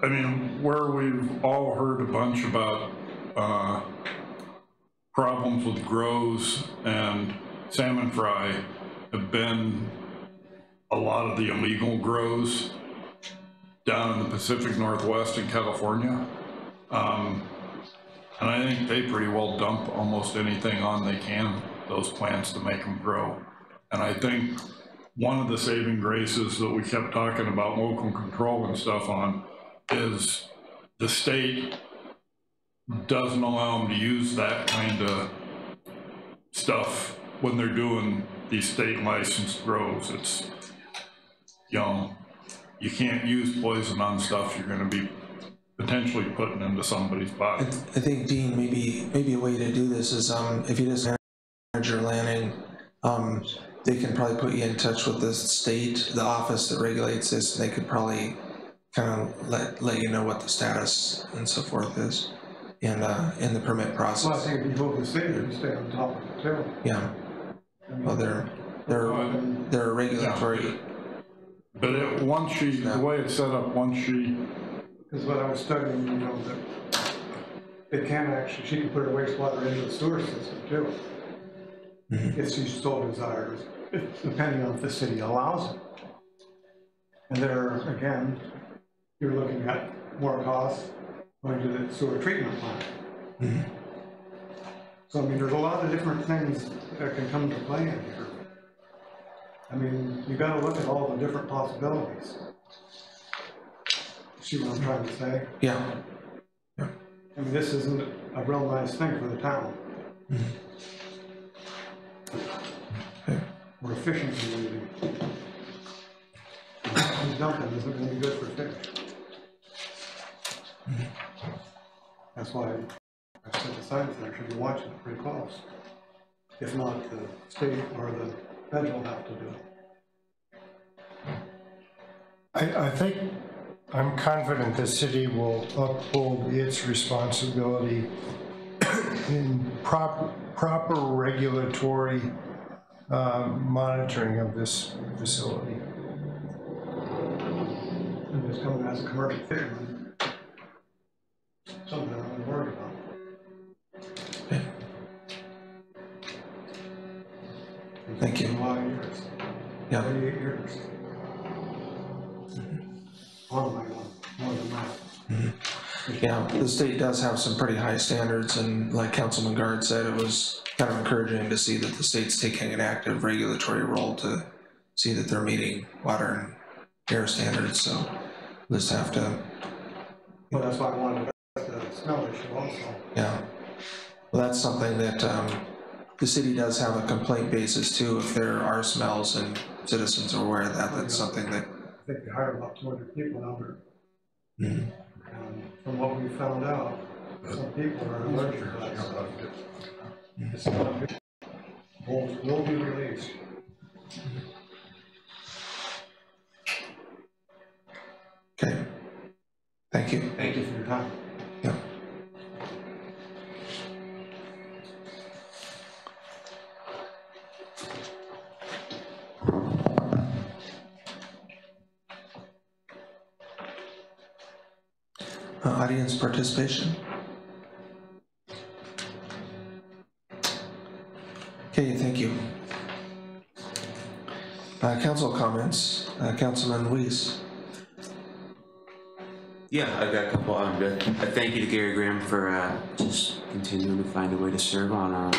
Speaker 11: mean, where we've all heard a bunch about problems with grows and salmon fry have been a lot of the illegal grows down in the Pacific Northwest in California. And I think they pretty well dump almost anything on they can, those plants, to make them grow. And I think one of the saving graces that we kept talking about local control and stuff on is the state doesn't allow them to use that kind of stuff when they're doing these state licensed grows. It's, you know, you can't use poison on stuff you're going to be potentially putting into somebody's body.
Speaker 1: I think, Dean, maybe a way to do this is if you just manage your landing, they can probably put you in touch with the state, the office that regulates this, and they could probably kind of let you know what the status and so forth is in the permit process.
Speaker 4: Well, I think if you hope the city to stay on top of it too.
Speaker 1: Yeah. Well, they're a regulatory.
Speaker 11: Yeah. But once she, the way it's set up, once she.
Speaker 4: Because what I was studying, you know, that they can actually, she can put her wastewater into the sewer system too. If she so desires, depending on if the city allows it. And there, again, you're looking at more costs going to the sewer treatment plant. So, I mean, there's a lot of different things that can come into play in here. I mean, you gotta look at all the different possibilities. See what I'm trying to say?
Speaker 1: Yeah.
Speaker 4: I mean, this isn't a real nice thing for the town. We're a fishing community. Dumping isn't going to be good for fish. That's why I said the science center should be watching it pretty close. If not, the state or the federal have to do it.
Speaker 12: I think, I'm confident the city will uphold its responsibility in proper regulatory monitoring of this facility.
Speaker 4: And just coming as a commercial fisherman, something I'm worried about.
Speaker 1: Thank you.
Speaker 4: A lot of years.
Speaker 1: Yeah.
Speaker 4: 38 years. On my one, more than that.
Speaker 1: Yeah, the state does have some pretty high standards, and like Councilman Gard said, it was kind of encouraging to see that the state's taking an active regulatory role to see that they're meeting water and air standards, so we'll just have to.
Speaker 4: Well, that's why I wanted to address the smell issue also.
Speaker 1: Yeah, well, that's something that the city does have a complaint basis too. If there are smells and citizens are aware of that, that's something that.
Speaker 4: I think we hired about 200 people now. And from what we found out, some people are allergic to that. It's not good. Will be released.
Speaker 1: Okay. Thank you.
Speaker 4: Thank you for your time.
Speaker 1: Yeah. Audience participation. Okay, thank you. Council comments. Councilman Weiss.
Speaker 15: Yeah, I've got a couple. Thank you to Gary Graham for just continuing to find a way to serve on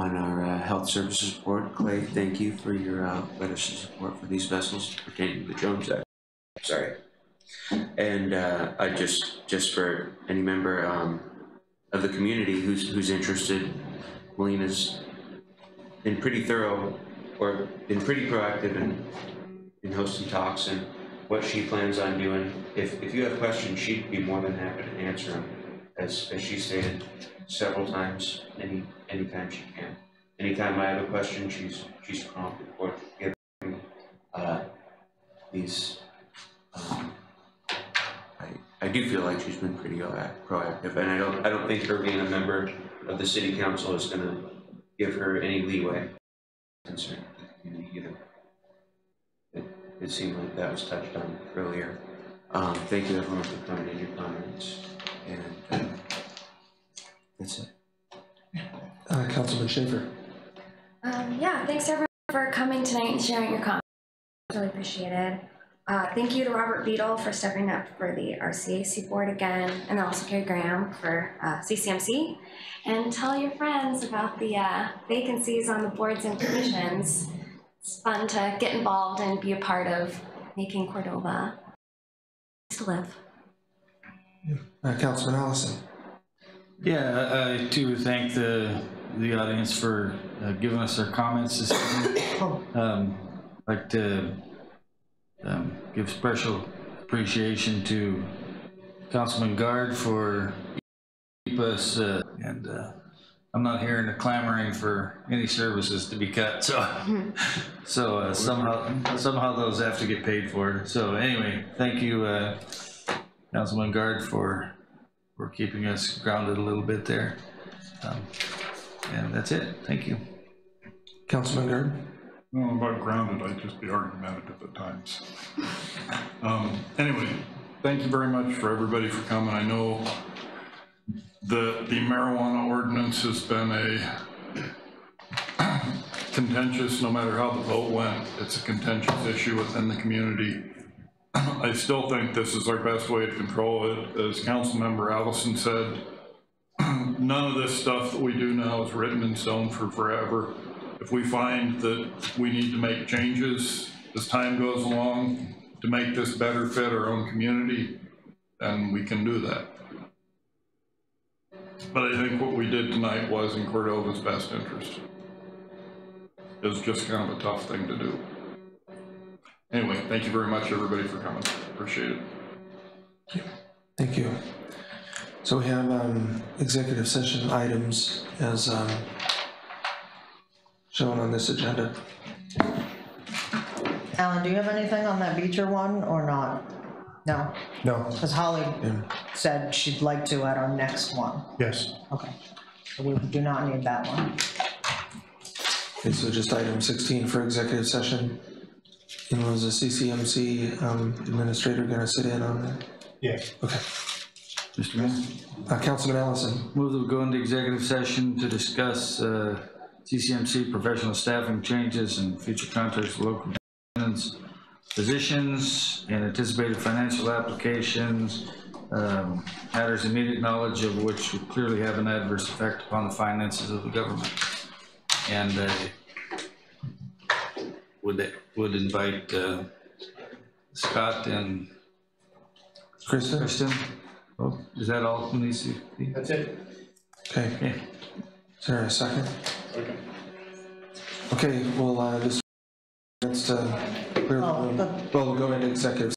Speaker 15: our health services board. Clay, thank you for your letters of support for these vessels pertaining to the Jones Act. Sorry. And I just for any member of the community who's interested, Melina's been pretty thorough or been pretty proactive in hosting talks and what she plans on doing. If you have questions, she'd be more than happy to answer them, as she stated several times, anytime she can. Anytime I have a question, she's prompt or giving these. I do feel like she's been pretty proactive, and I don't think her being a member of the city council is going to give her any leeway concerning the community either. It seemed like that was touched on earlier. Thank you everyone for coming in your comments, and that's it.
Speaker 1: Councilman Schaefer.
Speaker 14: Yeah, thanks everyone for coming tonight and sharing your comments. Really appreciated. Thank you to Robert Beadle for stepping up for the RCAC board again, and also Gary Graham for CCMC. And tell your friends about the vacancies on the boards and commissions. It's fun to get involved and be a part of making Cordova a place to live.
Speaker 1: Councilman Allison.
Speaker 9: Yeah, I too thank the audience for giving us their comments this evening. I'd like to give special appreciation to Councilman Guard for keep us and I'm not hearing the clamoring for any services to be cut, so somehow those have to get paid for. So anyway, thank you, Councilman Guard, for keeping us grounded a little bit there, and that's it. Thank you,
Speaker 1: Councilman Guard.
Speaker 11: No, about grounded, I'd just be argumentative at times. Anyway, thank you very much for everybody for coming. I know the marijuana ordinance has been a contentious, no matter how the vote went, it's a contentious issue within the community. I still think this is our best way to control it. As Councilmember Allison said, none of this stuff that we do now is written in stone for forever. If we find that we need to make changes as time goes along to make this better fit our own community, then we can do that. But I think what we did tonight was in Cordova's best interest. It was just kind of a tough thing to do. Anyway, thank you very much, everybody, for coming. Appreciate it.
Speaker 1: Thank you. So we have executive session items as shown on this agenda.
Speaker 2: Alan, do you have anything on that Beecher one or not? No?
Speaker 12: No.
Speaker 2: Because Holly said she'd like to at our next one.
Speaker 12: Yes.
Speaker 2: Okay. So we do not need that one.
Speaker 1: Okay, so just item 16 for executive session. And was the CCMC administrator going to sit in on that?
Speaker 12: Yes.
Speaker 1: Okay.
Speaker 9: Mr. Mayor.
Speaker 1: Councilman Allison.
Speaker 9: Move that we go into executive session to discuss CCMC professional staffing changes and future contracts with local governments, positions, and anticipated financial applications, matters immediate knowledge of which would clearly have an adverse effect upon the finances of the government. And would invite Scott and Kristen. Oh, is that all who needs to be?
Speaker 12: That's it.
Speaker 1: Okay. Is there a second? Okay, we'll just we'll go into executive